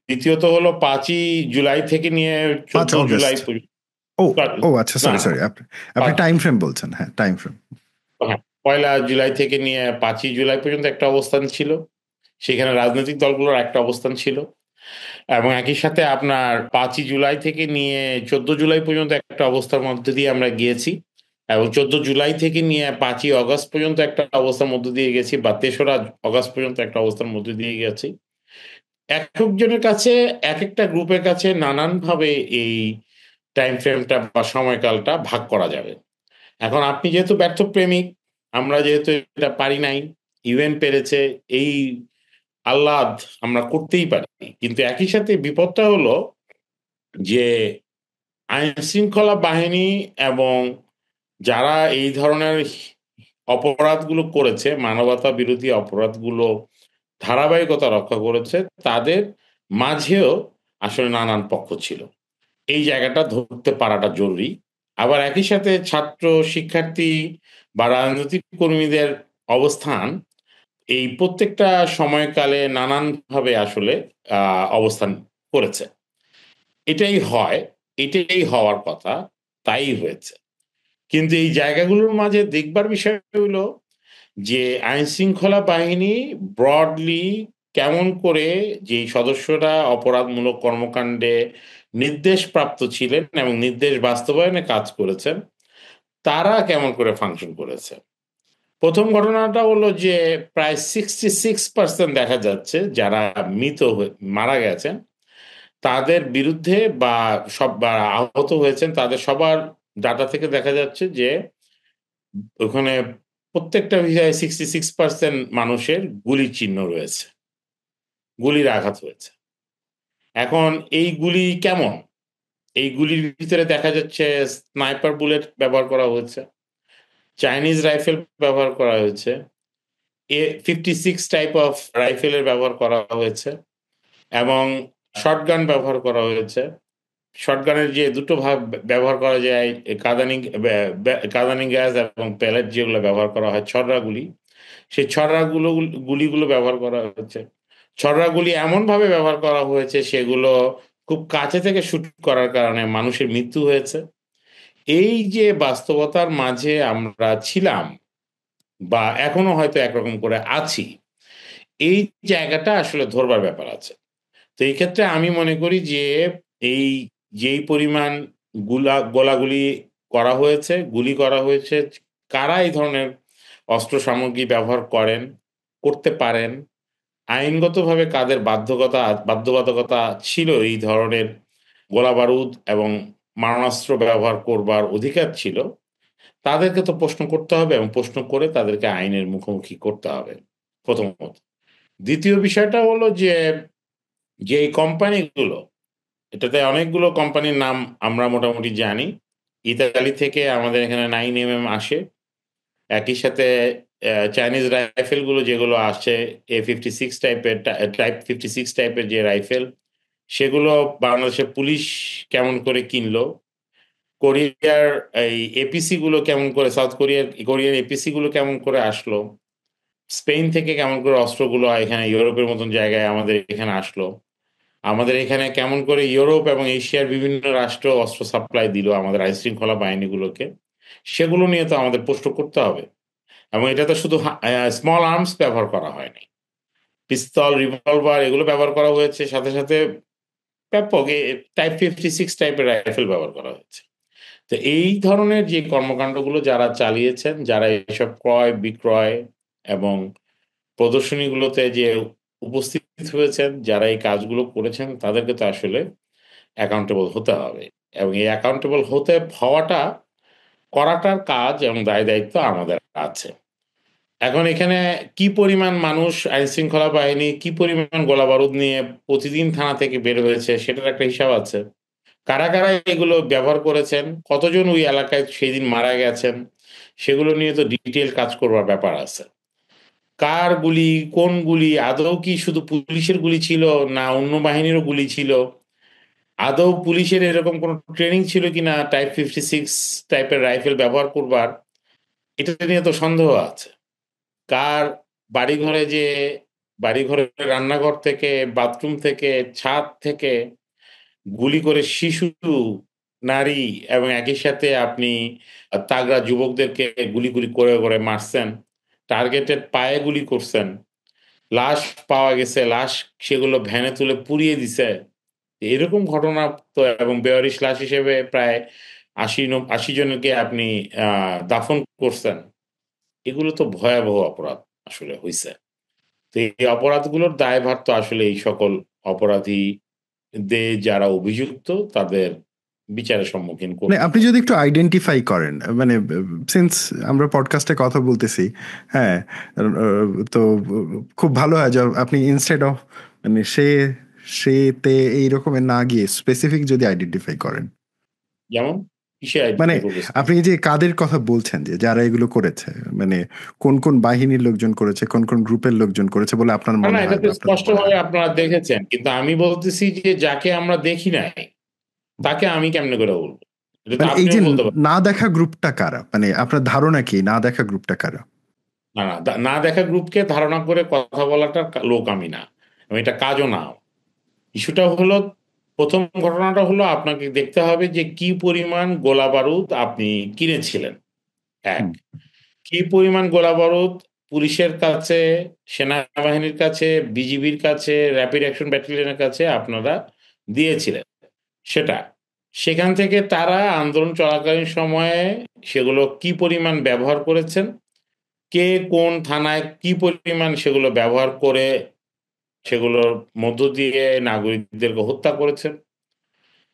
দ্বিতীয়ত হলো 5 জুলাই থেকে নিয়ে পাঁচ 14 জুলাই অগস্ট ও, ও আচ্ছা, না সরি না সরি, আপনি আপনি টাইম ফ্রেম বলছেন, হ্যাঁ টাইম ফ্রেম। হ্যাঁ, 1 জুলাই থেকে নিয়ে 5 জুলাই পর্যন্ত একটা অবস্থান ছিল। সেখানে রাজনৈতিক দলগুলোর একটা অবস্থান ছিল। এবং একই সাথে আপনার 5 জুলাই থেকে নিয়ে 14 জুলাই পর্যন্ত একটা অবস্থার মধ্যে দিয়ে আমরা গিয়েছি। এবং 14 জুলাই থেকে নিয়ে 5ই অগস্ট পর্যন্ত একটা অবস্থার মধ্য দিয়ে গেছি, বা 3রা অগস্ট পর্যন্ত একটা অবস্থার মধ্য দিয়ে গেছি। একজনের কাছে, একেকটা গ্রুপের কাছে নানানভাবে এই টাইম ফ্রেমটা বা সময়কালটা ভাগ করা যাবে। এখন আপনি যেহেতু ব্যর্থ প্রেমিক, আমরা যেহেতু এটা পারি নাই, ইউএন পেরেছে, এই আহ্লাদ আমরা করতেই পারি। কিন্তু একই সাথে বিপদটা হলো যে আইনশৃঙ্খলা বাহিনী এবং যারা এই ধরনের অপরাধগুলো করেছে, মানবতা বিরোধী অপরাধগুলো ধারাবাহিকতা রক্ষা করেছে, তাদের মাঝেও আসলে নানান পক্ষ ছিল। এই জায়গাটা ধরতে পারাটা জরুরি। আবার একই সাথে ছাত্র, শিক্ষার্থী বা রাজনৈতিক কর্মীদের অবস্থান এই প্রত্যেকটা সময়কালে নানানভাবে আসলে অবস্থান করেছে। এটাই হয়, এটাই হওয়ার কথা, তাই হয়েছে। কিন্তু এই জায়গাগুলোর মাঝে দেখবার বিষয় হলো যে আইনশৃঙ্খলা বাহিনী ব্রডলি কেমন করে যেই সদস্যরা অপরাধমূলক কর্মকাণ্ডে নির্দেশপ্রাপ্ত ছিলেন এবং নির্দেশ বাস্তবায়নে কাজ করেছেন, তারা কেমন করে ফাংশন করেছে। প্রথম ঘটনাটা হলো যে প্রায় 66% দেখা যাচ্ছে যারা মারা গেছেন, তাদের বিরুদ্ধে বা আহত হয়েছেন তাদের সবার ডাটা থেকে দেখা যাচ্ছে যে ওখানে প্রত্যেকটা ভিসায় 66% মানুষের গুলির চিহ্ন রয়েছে, গুলির আঘাত হয়েছে। এখন এই গুলি কেমন? এই গুলির ভিতরে দেখা যাচ্ছে স্নাইপার বুলেট ব্যবহার করা হয়েছে, চাইনিজ রাইফেল ব্যবহার করা হয়েছে, 56 টাইপ অফ রাইফেলের ব্যবহার করা হয়েছে এবং শটগান ব্যবহার করা হয়েছে। শটগানের যে দুটো ভাগ ব্যবহার করা যায়, কাঁদানি গ্যাস এবং প্যালেট যেগুলো ব্যবহার করা হয়, ছড়রাগুলি, সেই গুলিগুলো ব্যবহার করা হয়েছে। ছড়রাগুলি এমনভাবে ব্যবহার করা হয়েছে সেগুলো খুব কাছে থেকে শুট করার কারণে মানুষের মৃত্যু হয়েছে। এই যে বাস্তবতার মাঝে আমরা ছিলাম বা এখনো হয়তো একরকম করে আছি, এই জায়গাটা আসলে ধরবার ব্যাপার আছে। তো এই ক্ষেত্রে আমি মনে করি যে এই যেই পরিমাণ গোলাগুলি করা হয়েছে, গুলি করা হয়েছে, কারা এই ধরনের অস্ত্র সামগ্রী ব্যবহার করতে পারেন, আইনগতভাবে কাদের বাধ্যবাধকতা ছিল এই ধরনের গোলাবারুদ এবং মারণাস্ত্র ব্যবহার করবার অধিকার ছিল, তাদেরকে তো প্রশ্ন করতে হবে এবং প্রশ্ন করে তাদেরকে আইনের মুখোমুখি করতে হবে, প্রথমত। দ্বিতীয় বিষয়টা হলো যে, যেই কোম্পানিগুলো, এটাতে অনেকগুলো কোম্পানির নাম আমরা মোটামুটি জানি। ইতালি থেকে আমাদের এখানে 9mm আসে। একই সাথে চাইনিজ রাইফেলগুলো যেগুলো আসছে, A56 টাইপের, টাইপ 56 টাইপের যে রাইফেল, সেগুলো বাংলাদেশের পুলিশ কেমন করে কিনলো? কোরিয়ার এই এপিসি গুলো কেমন করে, কোরিয়ার এপিসি গুলো কেমন করে আসলো? স্পেন থেকে কেমন করে অস্ত্রগুলো এখানে ইউরোপের মতন জায়গায় আমাদের এখানে আসলো? আমাদের এখানে কেমন করে ইউরোপ এবং এশিয়ার বিভিন্ন রাষ্ট্র অস্ত্র সাপ্লাই দিল আমাদের আইনশৃঙ্খলা বাহিনীগুলোকে? সেগুলো নিয়ে তো আমাদের প্রশ্ন করতে হবে। এবং এটা তো শুধু স্মল আর্মস ব্যবহার করা হয়নি। পিস্তল, রিভলভার এগুলো ব্যবহার করা হয়েছে, সাথে, সাথে ব্যাপক টাইপ 56 টাইপের রাইফেল ব্যবহার করা হয়েছে। তো এই ধরনের যে কর্মকাণ্ডগুলো যারা চালিয়েছেন, যারা এসব ক্রয়, বিক্রয় এবং প্রদর্শনীগুলোতে যে উপস্থিত হয়েছেন, যারা এই কাজগুলো করেছেন, তাদেরকে তো আসলে অ্যাকাউন্টেবল হতে হবে। এবং এই অ্যাকাউন্টেবল হওয়াটা, করাটার কাজ এবং দায়-দায়িত্ব আমাদের আছে। এখন এখানে কি পরিমাণ মানুষ, আইনশৃঙ্খলা বাহিনী কি পরিমাণ গোলাবারুদ নিয়ে প্রতিদিন থানা থেকে বের হয়েছে সেটার একটা হিসাব আছে। কারা, কারা এগুলো ব্যবহার করেছেন, কতজন ওই এলাকায় সেদিন মারা গেছেন, সেগুলো নিয়ে তো ডিটেইল কাজ করবার ব্যাপার আছে। কার গুলি, কোন গুলি, আদৌ কি শুধু পুলিশের গুলি ছিল না অন্য বাহিনীরও গুলি ছিল? আদৌ পুলিশের এরকম কোনো ট্রেনিং ছিল কিনা টাইপ 56 টাইপের রাইফেল ব্যবহার করবার? এটা নিয়ে তো সন্দেহ আছে। কার বাড়িঘরে যেয়ে, বাড়িঘরের রান্নাঘর থেকে, বাথরুম থেকে, ছাদ থেকে গুলি করে শিশু, নারী এবং একই সাথে আপনি তাগড়া যুবকদেরকে গুলি করে মারছেন। টার্গেটেড পায়ে গুলি করছেন। লাশ পাওয়া গেছে, লাশ সেগুলো ভ্যানে তুলে পুড়িয়ে দিছে। এরকম ঘটনা তো, এবং বেওয়ারিশ লাশ হিসেবে প্রায় ৮০ জনকে আপনি দাফন করছেন। এগুলো তো ভয়াবহ অপরাধ আসলে হইছে। তো এই অপরাধগুলোর দায়ভার তো আসলে এই সকল অপরাধীদের যারা অভিযুক্ত তাদের বিচারের সম্মুখীন মানে করতে আপনি হবে। যদি একটু আইডেন্টিফাই করেন, মানে সিন্স আমরা পডকাস্টে কথা বলতেছি, হ্যাঁ, তো খুব ভালো হয় যে আপনি ইনস্টেড অফ মানে সেতে এই রকমের না গিয়ে স্পেসিফিক যদি আইডেন্টিফাই করেন। যেমন কিসে মানে আইডেন্টিফাই করবো? আপনি যে কাদের কথা বলছেন যে যারা এগুলো করেছে, মানে কোন কোন বাহিনীর লোকজন করেছে, কোন কোন গ্রুপের লোকজন করেছে বলে আপনার না, মনে এটা হয় তো বা আপনাদের মনে স্পষ্টভাবে হয়? আপনারা দেখেছেন। কিন্তু আমি বলতেছি যে যাকে আমরা দেখি নাই, তাকে আমি কেমনে করে বলব? এটা তো মানে এই আপনিও যে বলতে পারেন। না দেখা গ্রুপটা কারা, মানে আপনার ধারণা কি না দেখা গ্রুপটা কারা? না দেখা গ্রুপকে ধারণা করে কথা বলাটার লোক আমি না। এবং এটা কাজও না। ইস্যুটা হলো, ১ম ঘটনাটা হলো আপনাকে দেখতে হবে যে কি পরিমাণ গোলাবারুদ আপনি কিনেছিলেন। ১, হুম। কি পরিমাণ গোলাবারুদ পুলিশের কাছে, সেনাবাহিনীর কাছে, বিজিবির কাছে, র‍্যাপিড অ্যাকশন ব্যাটালিয়নের কাছে আপনারা দিয়েছিলেন সেটা। সেখান থেকে তারা আন্দোলন চলাকালীন সময়ে সেগুলো কি পরিমাণ ব্যবহার করেছেন, কে কোন থানায় কি পরিমাণ সেগুলো ব্যবহার করে সেগুলোর মধ্য দিয়ে নাগরিকদেরকে হত্যা করেছেন।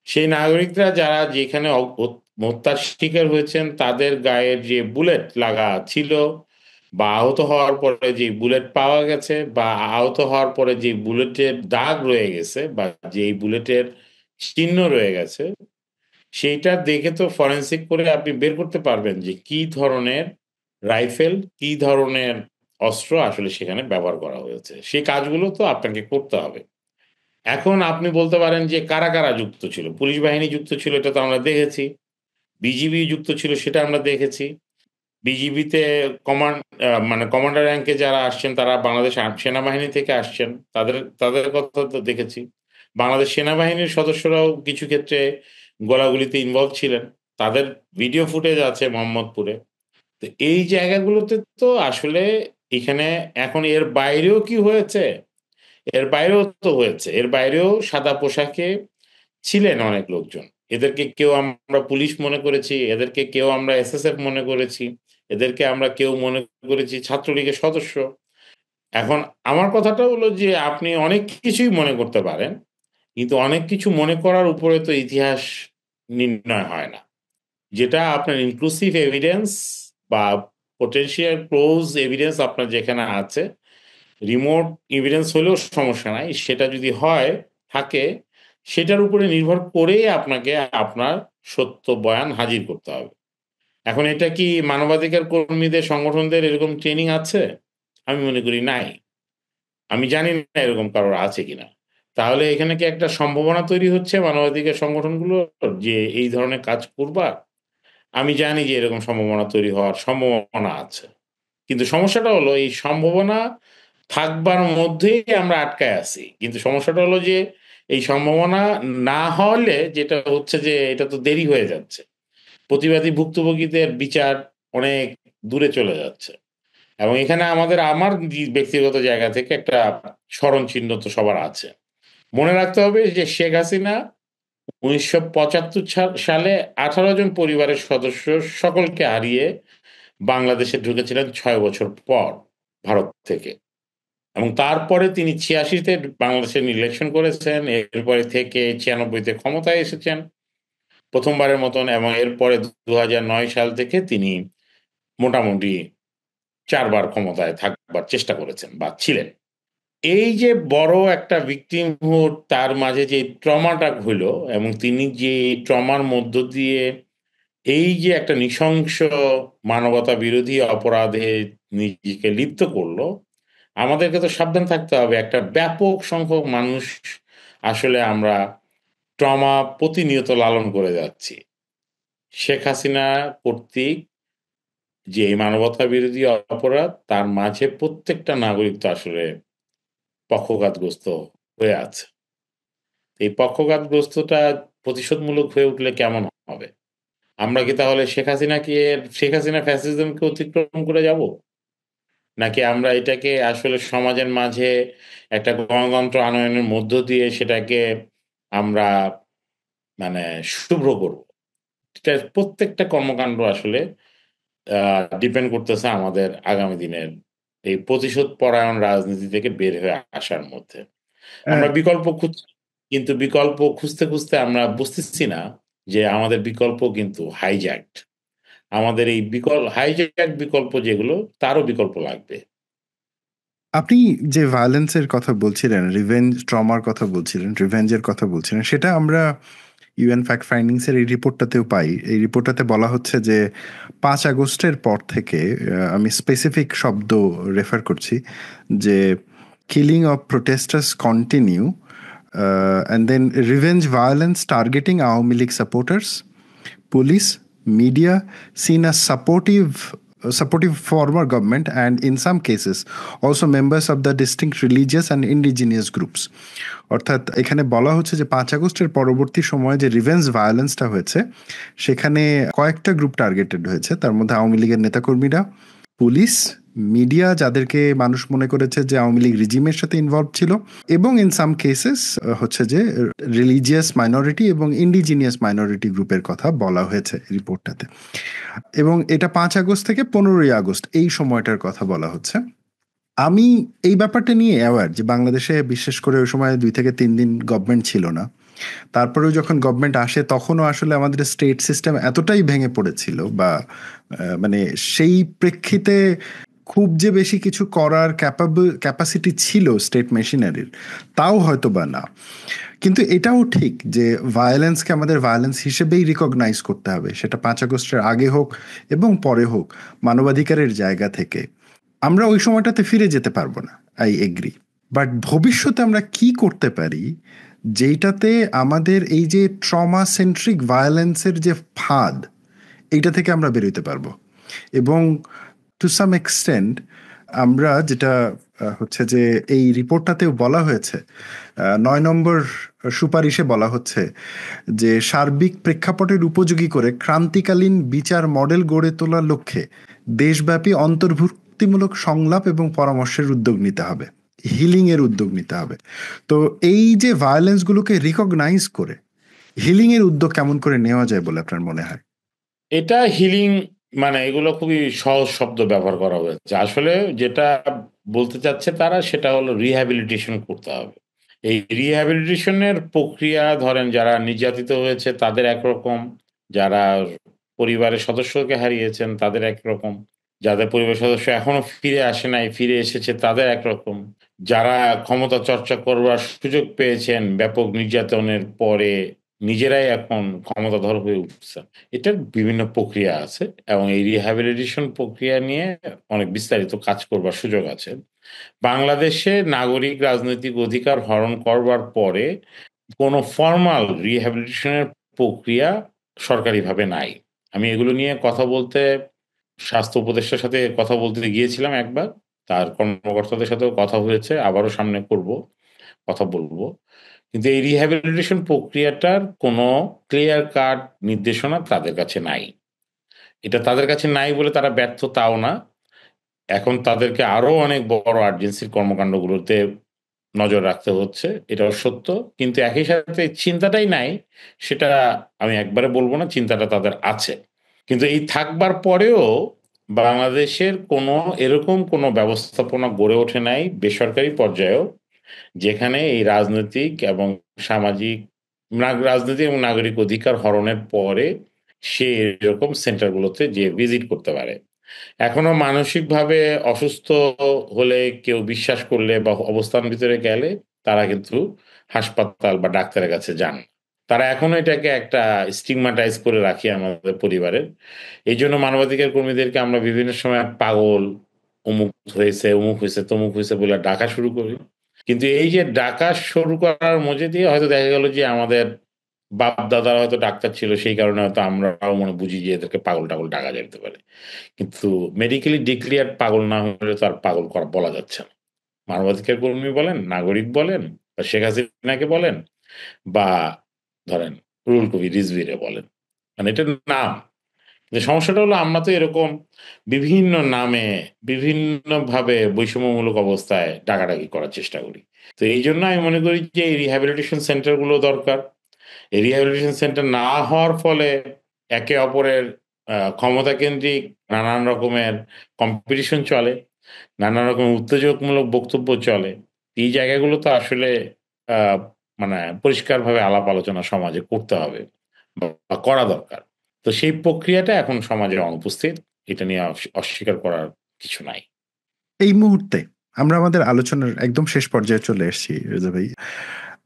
সেই নাগরিকরা যারা যেখানে হত্যার শিকার হয়েছেন তাদের গায়ের যে বুলেট লাগা ছিল বা আহত হওয়ার পরে যে বুলেট পাওয়া গেছে বা আহত হওয়ার পরে যে বুলেটের দাগ রয়ে গেছে বা যেই বুলেটের চিহ্ন রয়ে গেছে, সেইটা দেখে তো ফরেনসিক করে আপনি বের করতে পারবেন যে কি ধরনের রাইফেল, কি ধরনের অস্ত্র আসলে সেখানে ব্যবহার করা হয়েছে। সেই কাজগুলো তো আপনাকে করতে হবে। এখন আপনি বলতে পারেন যে কারা, কারা যুক্ত ছিল? পুলিশ বাহিনী যুক্ত ছিল এটা তো আমরা দেখেছি। বিজিবি যুক্ত ছিল সেটা আমরা দেখেছি। বিজিবিতে কমান্ড মানে কমান্ডার র‍্যাংকে যারা আসছেন তারা বাংলাদেশ সেনাবাহিনী থেকে আসছেন। তাদের কথা তো দেখেছি। বাংলাদেশ সেনাবাহিনীর সদস্যরাও কিছু ক্ষেত্রে গোলাগুলিতে ইনভলভ ছিলেন। তাদের ভিডিও ফুটেজ আছে মোহাম্মদপুরে। তো এই জায়গাগুলোতে তো আসলে এখানে এখন এর বাইরেও কি হয়েছে? এর বাইরেও তো হয়েছে। এর বাইরেও সাদা পোশাকে ছিলেন অনেক লোকজন। এদেরকে কেউ আমরা পুলিশ মনে করেছি, এদেরকে কেউ আমরা এসএসএফ মনে করেছি, এদেরকে আমরা কেউ মনে করেছি ছাত্রলীগের সদস্য। এখন আমার কথাটা হলো যে আপনি অনেক কিছুই মনে করতে পারেন। কিন্তু অনেক কিছু মনে করার উপরে তো ইতিহাস নির্ণয় হয় না। যেটা আপনার ইনক্লুসিভ এভিডেন্স বা potential ক্লোজ এভিডেন্স আপনার যেখানে আছে, রিমোট এভিডেন্স হলেও সমস্যা নাই। সেটা যদি হয়, থাকে, সেটার উপরে নির্ভর করেই আপনাকে আপনার সত্য বয়ান হাজির করতে হবে। এখন এটা কি মানবাধিকার কর্মীদের, সংগঠনদের এরকম ট্রেনিং আছে? আমি মনে করি নাই। আমি জানি না এরকম কারোর আছে কিনা। তাহলে এখানে কি একটা সম্ভাবনা তৈরি হচ্ছে মানবাধিকার সংগঠনগুলোর যে এই ধরনের কাজ করবা? আমি জানি যে এরকম সম্ভাবনা তৈরি হওয়ার সম্ভাবনা আছে। কিন্তু সমস্যাটা হলো এই সম্ভাবনা থাকবার মধ্যেই আমরা আটকায় আছি। কিন্তু সমস্যাটা হলো যে এই সম্ভাবনা না হলে যেটা হচ্ছে যে এটা তো দেরি হয়ে যাচ্ছে। প্রতিবাদী ভুক্তভোগীদের বিচার অনেক দূরে চলে যাচ্ছে। এবং এখানে আমার ব্যক্তিগত জায়গা থেকে একটা স্মরণ চিহ্ন তো সবার আছে। মনে রাখতে হবে যে শেখ হাসিনা ১৯৭৫ সালে ১৮ জন পরিবারের সদস্য সকলকে হারিয়ে বাংলাদেশে ঢুকেছিলেন ৬ বছর পর ভারত থেকে। এবং তারপরে তিনি ৮৬ তে বাংলাদেশে ইলেকশন করেছেন। এরপরে থেকে ৯৬ তে ক্ষমতায় এসেছেন প্রথমবারের মতন এবং এরপরে ২০০৯ সাল থেকে তিনি মোটামুটি ৪ বার ক্ষমতায় থাকবার চেষ্টা করেছেন বা ছিলেন। এই যে বড় একটা ভিক্টিমহুড তার মাঝে যে ট্রমাটা হইলো এবং তিনি যে এই ট্রমার মধ্য দিয়ে এই যে একটা নৃশংস মানবতা বিরোধী অপরাধে নিজেকে লিপ্ত করলো, আমাদেরকে তো সাবধান থাকতে হবে। একটা ব্যাপক সংখ্যক মানুষ আসলে আমরা ট্রমা প্রতিনিয়ত লালন করে যাচ্ছি। শেখ হাসিনা কর্তৃক যে এই মানবতা বিরোধী অপরাধ তার মাঝে প্রত্যেকটা নাগরিক তো আসলে পক্ষঘাতগ্রস্ত হয়ে আছে। এই পক্ষঘাতগ্রস্তটা প্রতিশোধমূলক হয়ে উঠলে কেমন হবে? আমরা কি তাহলে শেখ হাসিনা ফ্যাসিজমকে অতিক্রম করে যাব? নাকি আমরা এটাকে আসলে সমাজের মাঝে একটা গণতন্ত্র আনয়নের মধ্য দিয়ে সেটাকে আমরা মানে শুভ্র করব? এটা প্রত্যেকটা কর্মকাণ্ড আসলে ডিপেন্ড করতেছে আমাদের আগামী দিনের এই প্রতিশোধ পরায়ণ রাজনীতি থেকে বের হয়ে আসার মধ্যে। আমরা বিকল্প খুঁজছি। কিন্তু বিকল্প খুঁজতে, খুঁজতে আমরা বুঝতেছি না যে আমাদের বিকল্প কিন্তু হাইজ্যাকড। আমাদের এই হাইজ্যাক বিকল্প যেগুলো তারও বিকল্প লাগবে। আপনি যে ভায়োলেন্সের কথা বলছিলেন, রিভেঞ্জ ট্রমার কথা বলছিলেন, রিভেঞ্জের কথা বলছিলেন, সেটা আমরা ইউএন ফ্যাক্ট ফাইন্ডিংসের এই রিপোর্টটাতেও পাই। এই রিপোর্টটাতে বলা হচ্ছে যে ৫ আগস্টের পর থেকে, আমি স্পেসিফিক শব্দ রেফার করছি, যে killing of protesters continue and then revenge violence targeting Awami League supporters, police, media seen as supportive former government, and in some cases also members of the distinct religious and indigenous groups. অর্থাৎ এখানে বলা হচ্ছে যে ৫ আগস্টের পরবর্তী সময়ে যে রিভেঞ্জ ভায়োলেন্সটা হয়েছে সেখানে কয়েকটা গ্রুপ টার্গেটেড হয়েছে। তার মধ্যে আওয়ামী লীগের নেতাকর্মীরা, পুলিশ, মিডিয়া যাদেরকে মানুষ মনে করেছে যে আওয়ামী লীগ রিজিমের সাথে ইনভলভ ছিল, এবং ইন সাম কেসেস হচ্ছে যে রিলিজিয়াস মাইনরিটি এবং ইন্ডিজিনিয়াস মাইনরিটি গ্রুপের কথা বলা হয়েছে রিপোর্টটাতে। এবং এটা ৫ আগস্ট থেকে ১৫ই আগস্ট এই সময়টার কথা বলা হচ্ছে। আমি এই ব্যাপারটা নিয়ে অ্যাওয়ার যে বাংলাদেশে বিশেষ করে ওই সময় 2 থেকে 3 দিন গভর্নমেন্ট ছিল না। তারপরেও যখন গভর্নমেন্ট আসে তখনও আসলে আমাদের স্টেট সিস্টেম এতটাই ভেঙে পড়েছিল বা মানে সেই প্রেক্ষিতে খুব যে বেশি কিছু করার ক্যাপাসিটি ছিল স্টেট মেশিনারির তাও হয়তো বা না। কিন্তু এটাও ঠিক যে ভায়োলেন্সকে আমাদের ভায়োলেন্স হিসেবেই রিকগনাইজ করতে হবে, সেটা 5 আগস্টের আগে হোক এবং পরে হোক, মানবাধিকারের জায়গা থেকে। আমরা ওই সময়টাতে ফিরে যেতে পারবো না, আই এগ্রি। বাট ভবিষ্যতে আমরা কি করতে পারি যেইটাতে আমাদের এই যে ট্রমা সেন্ট্রিক ভায়োলেন্সের যে ফাঁদ, এইটা থেকে আমরা বেরোতে পারবো। এবং টু সাম এক্সটেন্ট আমরা যেটা হচ্ছে যে এই রিপোর্টটাতেও বলা হয়েছে, 9 নম্বর সুপারিশে বলা হচ্ছে যে সার্বিক প্রেক্ষাপটের উপযোগী করে ক্রান্তিকালীন বিচার মডেল গড়ে তোলার লক্ষ্যে দেশব্যাপী অন্তর্ভুক্তিমূলক সংলাপ এবং পরামর্শের উদ্যোগ নিতে হবে, হিলিং এর উদ্যোগ নিতে হবে। তো এই যে ভায়োলেন্স গুলোকে রিকগনাইজ করে হিলিং এর উদ্যোগ কেমন করে নেওয়া যায় বলে আপনার মনে হয়? এটা হিলিং মানে এগুলো খুবই সহজ শব্দ ব্যবহার করা হয়েছে। আসলে যেটা বলতে চাচ্ছে তারা সেটা হলো রিহ্যাবিলিটেশন করতে হবে। এই রিহ্যাবিলিটেশনের প্রক্রিয়া ধরেন যারা নির্যাতিত হয়েছে তাদের একরকম, যারা পরিবারের সদস্যকে হারিয়েছেন তাদের একরকম, যাদের পরিবারের সদস্য এখনো ফিরে আসে নাই, ফিরে এসেছে তাদের একরকম, যারা ক্ষমতা চর্চা করবার সুযোগ পেয়েছেন ব্যাপক নির্যাতনের পরে নিজেরাই এখন ক্ষমতাধর হয়ে উঠছেন। এটার বিভিন্ন প্রক্রিয়া আছে এবং এই রিহ্যাবিলিটেশন প্রক্রিয়া নিয়ে অনেক বিস্তারিত কাজ করবার সুযোগ আছে। বাংলাদেশে নাগরিক রাজনৈতিক অধিকার হরণ করবার পরে কোনো ফর্মাল রিহ্যাবিলিটেশনের প্রক্রিয়া সরকারিভাবে নাই। আমি এগুলো নিয়ে কথা বলতে স্বাস্থ্য উপদেষ্টার সাথে কথা বলতে গিয়েছিলাম একবার। তার কর্মকর্তাদের সাথেও কথা হয়েছে, আবারও সামনে করব, কথা বলব। কিন্তু এই রিহ্যাবিলিটেশন প্রক্রিয়াটার কোনো ক্লিয়ার কাট নির্দেশনা তাদের কাছে নাই। এটা তাদের কাছে নাই বলে তারা ব্যর্থ তাও না। এখন তাদেরকে আরো অনেক বড় আর্জেন্সির কর্মকাণ্ডগুলোতে নজর রাখতে হচ্ছে, এটাও সত্য। কিন্তু একই সাথে চিন্তাটাই নাই সেটা আমি একবারে বলব না, চিন্তাটা তাদের আছে। কিন্তু এই থাকবার পরেও বাংলাদেশের কোনো এরকম কোনো ব্যবস্থাপনা গড়ে ওঠে নাই বেসরকারি পর্যায়েও, যেখানে এই রাজনৈতিক এবং সামাজিক রাজনৈতিক এবং নাগরিক অধিকার হরণের পরে সে এরকম সেন্টারগুলোতে যেয়ে ভিজিট করতে পারে। এখনো মানসিকভাবে অসুস্থ হলে কেউ বিশ্বাস করলে বা অবস্থান ভিতরে গেলে তারা কিন্তু হাসপাতাল বা ডাক্তারের কাছে যান। তারা এখনো এটাকে একটা স্টিগমাটাইজ করে রাখি আমাদের পরিবারের। এইজন্য মানবাধিকার কর্মীদেরকে আমরা বিভিন্ন সময় পাগল, অমুক হয়েছে, তমুক হয়েছে বলে ডাকা শুরু করি। কিন্তু এই যে ডাকা শুরু করার মধ্যে দিয়ে হয়তো দেখা গেল যে আমাদের বাপ-দাদারা হয়তো ডাক্তার ছিল, সেই কারণে হয়তো আমরাও মনে বুঝি যে এদেরকে পাগল-টাগল ডাকা যেতে পারে। কিন্তু মেডিকেলি ডিক্লেয়ার্ড পাগল না হলে তো আর পাগল বলা যাচ্ছে না। মানবাধিকার কর্মী বলেন, নাগরিক বলেন বা শেখ হাসিনাকে বলেন বা ধরেন রুহুল কবির রিজভীরে বলেন। মানে এটার নাম। কিন্তু সমস্যাটা হলো আমরা তো এরকম বিভিন্ন নামে বিভিন্নভাবে বৈষম্যমূলক অবস্থায় ডাকাডাকি করার চেষ্টা করি। তো এইজন্য আমি মনে করি যে এই রিহ্যাবিলিটেশন সেন্টার গুলো দরকার। এই রিহ্যাবিলিটেশন সেন্টার না হওয়ার ফলে একে অপরের ক্ষমতাকেন্দ্রিক নানান রকমের কম্পিটিশন চলে, নানা রকমের উত্তেজকমূলক বক্তব্য চলে। এই জায়গাগুলো তো আসলে আ মানে পরিষ্কারভাবে আলাপ আলোচনা সমাজে করতে হবে বা করা দরকার। তো সেই প্রক্রিয়াটা এখন সমাজে অনুপস্থিত। এটা নিয়ে অস্বীকার করার কিছু নাই। এই মুহূর্তে আমরা আমাদের আলোচনার একদম শেষ পর্যায়ে চলে এসেছি রেজা ভাই।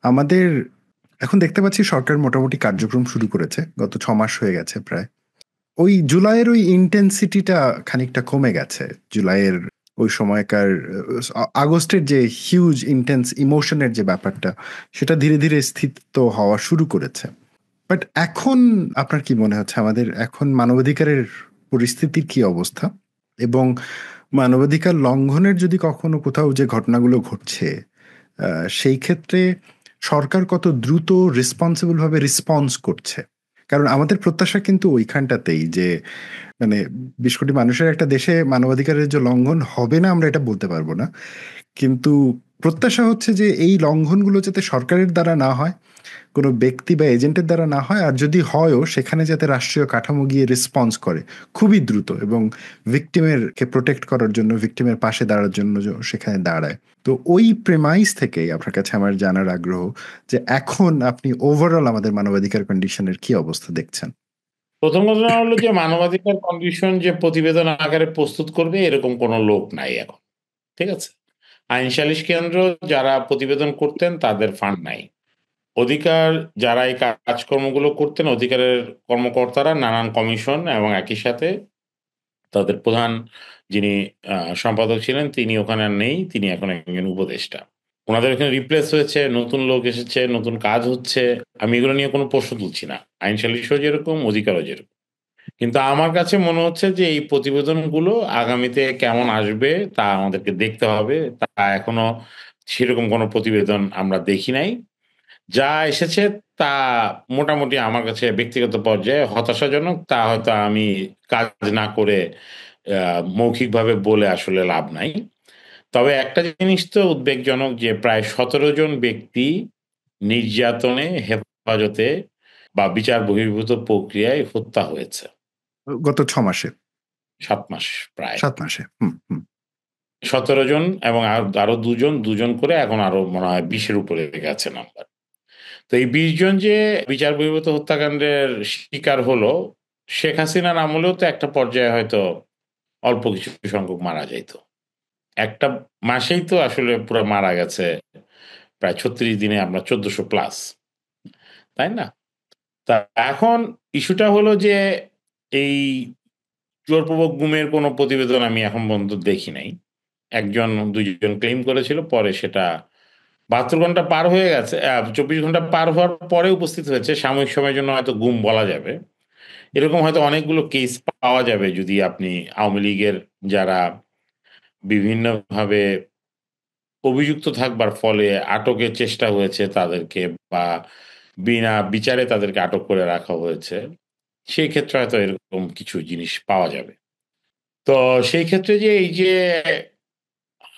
আমাদের এখন দেখতে পাচ্ছি সরকার মোটামুটি কার্যক্রম শুরু করেছে, গত 6 মাস হয়ে গেছে প্রায়। ওই জুলাইয়ের ওই ইন্টেন্সিটিটা খানিকটা কমে গেছে। জুলাইয়ের ওই সময়কার আগস্টের যে হিউজ ইন্টেন্স ইমোশনের যে ব্যাপারটা, সেটা ধীরে ধীরে স্থিত হওয়া শুরু করেছে। বাট এখন আপনার কি মনে হচ্ছে আমাদের এখন মানবাধিকারের পরিস্থিতির কি অবস্থা? এবং মানবাধিকার লঙ্ঘনের যদি কখনো কোথাও যে ঘটনাগুলো ঘটছে, সেই ক্ষেত্রে সরকার কত দ্রুত রেসপন্সিবল ভাবে রেসপন্স করছে? কারণ আমাদের প্রত্যাশা কিন্তু ওইখানটাতেই যে মানে 20 কোটি মানুষের একটা দেশে মানবাধিকারের যে লঙ্ঘন হবে না আমরা এটা বলতে পারবো না, কিন্তু প্রত্যাশা হচ্ছে যে এই লঙ্ঘনগুলো যাতে সরকারের দ্বারা না হয়, কোনো ব্যক্তি বা এজেন্টের দ্বারা না হয়, আর যদি হয়ও সেখানে যাতে রাষ্ট্রীয় কাঠামো গিয়ে রেসপন্স করে খুবই দ্রুত এবং ভিকটিমের কে প্রোটেক্ট করার জন্য, ভিকটিমের পাশে দাঁড়ার জন্য সেখানে দাঁড়ায়। তো ওই প্রেমাইস থেকেই আপনার কাছে আমার জানার আগ্রহ যে এখন আপনি ওভারঅল আমাদের মানবাধিকার কন্ডিশনের কি অবস্থা দেখছেন। প্রথম ঘটনা হলো যে মানবাধিকার কমিশন যে প্রতিবেদন আকারে প্রস্তুত করবে এরকম কোনো লোক নাই এখন। ঠিক আছে, আইন সালিশ কেন্দ্র যারা প্রতিবেদন করতেন তাদের ফান্ড নাই। অধিকার যারা এই কাজকর্মগুলো করতেন, অধিকারের কর্মকর্তারা নানান কমিশন এবং একই সাথে তাদের প্রধান যিনি সম্পাদক ছিলেন তিনি ওখানে আর নেই, তিনি এখন একজন উপদেষ্টা। ওনাদের এখানে রিপ্লেস হয়েছে, নতুন লোক এসেছে, নতুন কাজ হচ্ছে। আমি এগুলো নিয়ে কোনো প্রশ্ন তুলছি না, আইন সালিশও যেরকম, অধিকারও যেরকম। কিন্তু আমার কাছে মনে হচ্ছে যে এই প্রতিবেদনগুলো আগামীতে কেমন আসবে তা আমাদেরকে দেখতে হবে। তা এখনো সেরকম কোনো প্রতিবেদন আমরা দেখি নাই। যা এসেছে তা মোটামুটি আমার কাছে ব্যক্তিগত পর্যায়ে হতাশাজনক। তা হয়তো আমি কাজ না করে মৌখিকভাবে বলে আসলে লাভ নাই। তবে একটা জিনিস তো উদ্বেগজনক যে প্রায় ১৭ জন ব্যক্তি নির্যাতনে, হেফাজতে বা বিচার বহির্ভূত প্রক্রিয়ায় হত্যা হয়েছে গত 6 মাসে। ৭ মাস প্রায়। 7 মাসে। হুম, হুম। ১৭ জন এবং আরো দুজন করে এখন আরো মনে হয় ২০-এর উপরে গেছে নাম্বার। তো এই ২০ জন যে বিচার বহির্ভূত হত্যাকাণ্ডের শিকার হলো, শেখ হাসিনার আমলেও তো একটা পর্যায়ে হয়তো অল্প কিছু সংখ্যক মারা যাইত। একটা মাসেই তো আসলে পুরা মারা গেছে প্রায় ৩৬ দিনে আমরা ১৪০০ প্লাস। তাই না? তা এখন ইস্যুটা হলো যে এই জোরপূর্বক গুমের কোনো প্রতিবেদন আমি এখন পর্যন্ত দেখি নাই। ১ জন ২ জন ক্লেইম করেছিল। পরে সেটা ৭২ ঘন্টা পার হয়ে গেছে। ২৪ ঘন্টা পার হওয়ার পরে উপস্থিত হয়েছে। সাময়িক সময়ের জন্য হয়তো গুম বলা যাবে। এরকম হয়তো অনেকগুলো কেস পাওয়া যাবে যদি আপনি আওয়ামী লীগের যারা বিভিন্নভাবে অভিযুক্ত থাকবার ফলে আটকের চেষ্টা হয়েছে তাদেরকে, বা বিনা বিচারে তাদেরকে আটক করে রাখা হয়েছে। সেই ক্ষেত্রে হয়তো এরকম কিছু জিনিস পাওয়া যাবে। তো সেই ক্ষেত্রে যে এই যে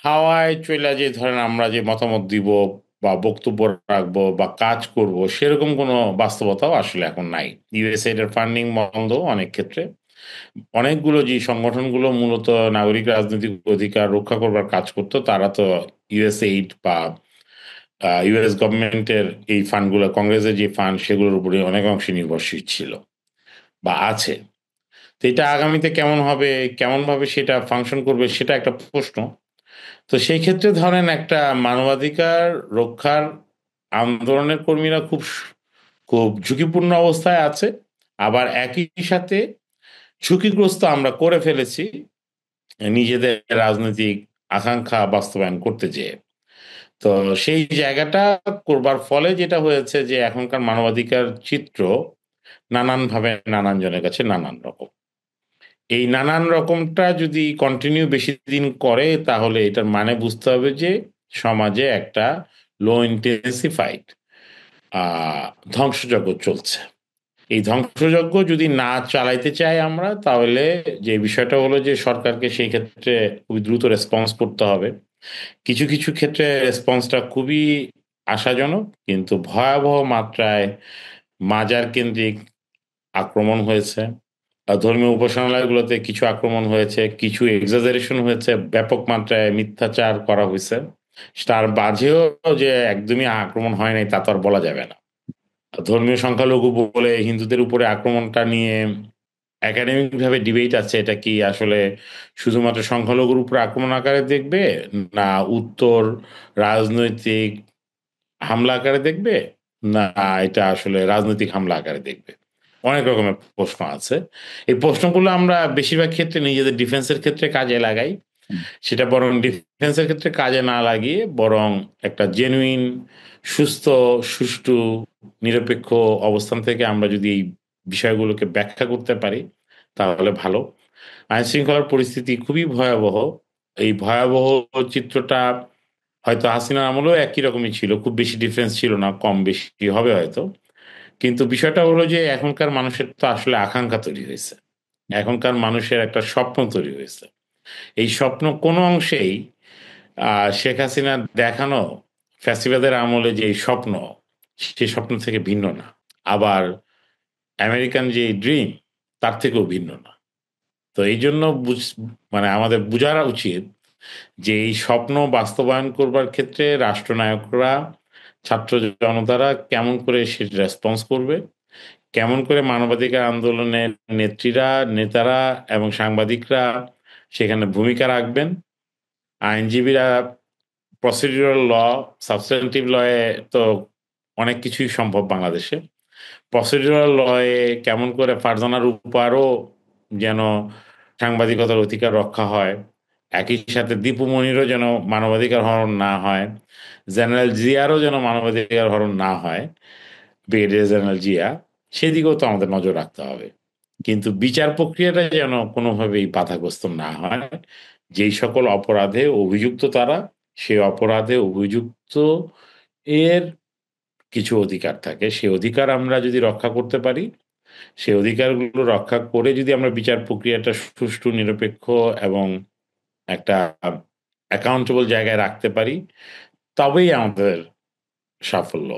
হাওয়ায় চইলা যে ধরেন আমরা যে মতামত দিব বা বক্তব্য রাখবো বা কাজ করব সেরকম কোনো বাস্তবতাও আসলে এখন নাই। ইউএসএইড এর ফান্ডিং বন্ধ অনেক ক্ষেত্রে। অনেকগুলো যে সংগঠনগুলো মূলত নাগরিক রাজনৈতিক অধিকার রক্ষা করবার কাজ করত তারা তো ইউএসএইড বা ইউএস গভর্নমেন্টের এই ফান্ডগুলো, কংগ্রেসের যে ফান্ড সেগুলোর উপরে অনেক অংশে নির্ভরশীল ছিল বা আছে। তো এটা আগামীতে কেমন হবে, কেমনভাবে সেটা ফাংশন করবে সেটা একটা প্রশ্ন। তো সেই ক্ষেত্রে ধরেন একটা মানবাধিকার রক্ষার আন্দোলনের কর্মীরা খুব ঝুঁকিপূর্ণ অবস্থায় আছে। আবার একই সাথে ঝুঁকিগ্রস্ত আমরা করে ফেলেছি নিজেদের রাজনৈতিক আকাঙ্ক্ষা বাস্তবায়ন করতে যেয়ে। তো সেই জায়গাটা করবার ফলে যেটা হয়েছে যে এখনকার মানবাধিকার চিত্র নানানভাবে নানান জনের কাছে নানান রকম। এই নানান রকমটা যদি কন্টিনিউ বেশি দিন করে তাহলে এটার মানে বুঝতে হবে যে সমাজে একটা লো ইন্টেন্সিফাইড ধ্বংসযজ্ঞ চলছে। এই ধ্বংসযজ্ঞ যদি না চালাইতে চাই আমরা তাহলে যে বিষয়টা হলো যে সরকারকে সেই ক্ষেত্রে খুবই দ্রুত রেসপন্স করতে হবে। কিছু কিছু ক্ষেত্রে রেসপন্সটা খুবই আশাজনক, কিন্তু ভয়াবহ মাত্রায় মাজার কেন্দ্রিক আক্রমণ হয়েছে। ধর্মীয় উপাসনালয়গুলোতে কিছু আক্রমণ হয়েছে, কিছু এক্সাজারেশন হয়েছে, ব্যাপক মাত্রায় মিথ্যাচার করা হয়েছে। তার মাঝেও যে একদমই আক্রমণ হয় নাই তা তো আর বলা যাবে না। ধর্মীয় সংখ্যালঘু বলে হিন্দুদের উপরে আক্রমণটা নিয়ে একাডেমিক ভাবে ডিবেট আছে, এটা কি আসলে শুধুমাত্র সংখ্যালঘুর উপর আক্রমণ আকারে দেখবে, না উত্তর রাজনৈতিক হামলা আকারে দেখবে, না এটা আসলে রাজনৈতিক হামলা আকারে দেখবে। অনেক রকমের প্রশ্ন আছে। এই প্রশ্নগুলো আমরা বেশিরভাগ ক্ষেত্রে নিজেদের ডিফেন্সের ক্ষেত্রে কাজে লাগাই। সেটা বরং ডিফেন্সের ক্ষেত্রে কাজে না লাগিয়ে বরং একটা জেনুইন, সুস্থ, সুষ্ঠু, নিরপেক্ষ অবস্থান থেকে আমরা যদি এই বিষয়গুলোকে ব্যাখ্যা করতে পারি তাহলে ভালো। আইনশৃঙ্খলার পরিস্থিতি খুবই ভয়াবহ। এই ভয়াবহ চিত্রটা হয়তো হাসিনার আমলেও একই রকমই ছিল। খুব বেশি ডিফারেন্স ছিল না, কম বেশি হবে হয়তো। কিন্তু বিষয়টা হলো যে এখনকার মানুষের তো আসলে আকাঙ্ক্ষা তৈরি হয়েছে। এখনকার মানুষের একটা স্বপ্ন তৈরি হয়েছে। এই স্বপ্ন কোনো অংশেই শেখ হাসিনার দেখানো ফ্যাসিবাদের আমলে যে এই স্বপ্ন, সে স্বপ্ন থেকে ভিন্ন না। আবার আমেরিকান যে ড্রিম তার থেকেও ভিন্ন না। তো এই জন্য মানে আমাদের বোঝা উচিত যে এই স্বপ্ন বাস্তবায়ন করবার ক্ষেত্রে রাষ্ট্রনায়করা, ছাত্র জনতারা কেমন করে সে রেসপন্স করবে, কেমন করে মানবাধিকার আন্দোলনের নেত্রীরা, নেতারা এবং সাংবাদিকরা সেখানে ভূমিকা রাখবেন। আইনজীবীরা প্রসিডিউরাল ল, সাবস্টেন্টিভ লয়ে তো অনেক কিছুই সম্ভব বাংলাদেশে। প্রসিডিউরাল লয়ে কেমন করে ফারজানা রূপারও যেন সাংবাদিকতার অধিকার রক্ষা হয়, একই সাথে দীপু মনিরও যেন মানবাধিকার হরণ না হয়, জেনারেল জিয়ারও যেন মানবাধিকার হরণ না হয়, ব্রিগেডিয়ার জেনারেল জিয়া, সেদিকেও তো আমাদের নজর রাখতে হবে। কিন্তু বিচার প্রক্রিয়াটা যেন কোনোভাবেই বাধাগ্রস্ত না হয়। যেই সকল অপরাধে অভিযুক্ত তারা, সে অপরাধে অভিযুক্ত এর কিছু অধিকার থাকে, সে অধিকার আমরা যদি রক্ষা করতে পারি, সে অধিকারগুলো রক্ষা করে যদি আমরা বিচার প্রক্রিয়াটা সুষ্ঠু, নিরপেক্ষ এবং একটা অ্যাকাউন্টেবল জায়গায় রাখতে পারি, তবেই আমাদের সাফল্য।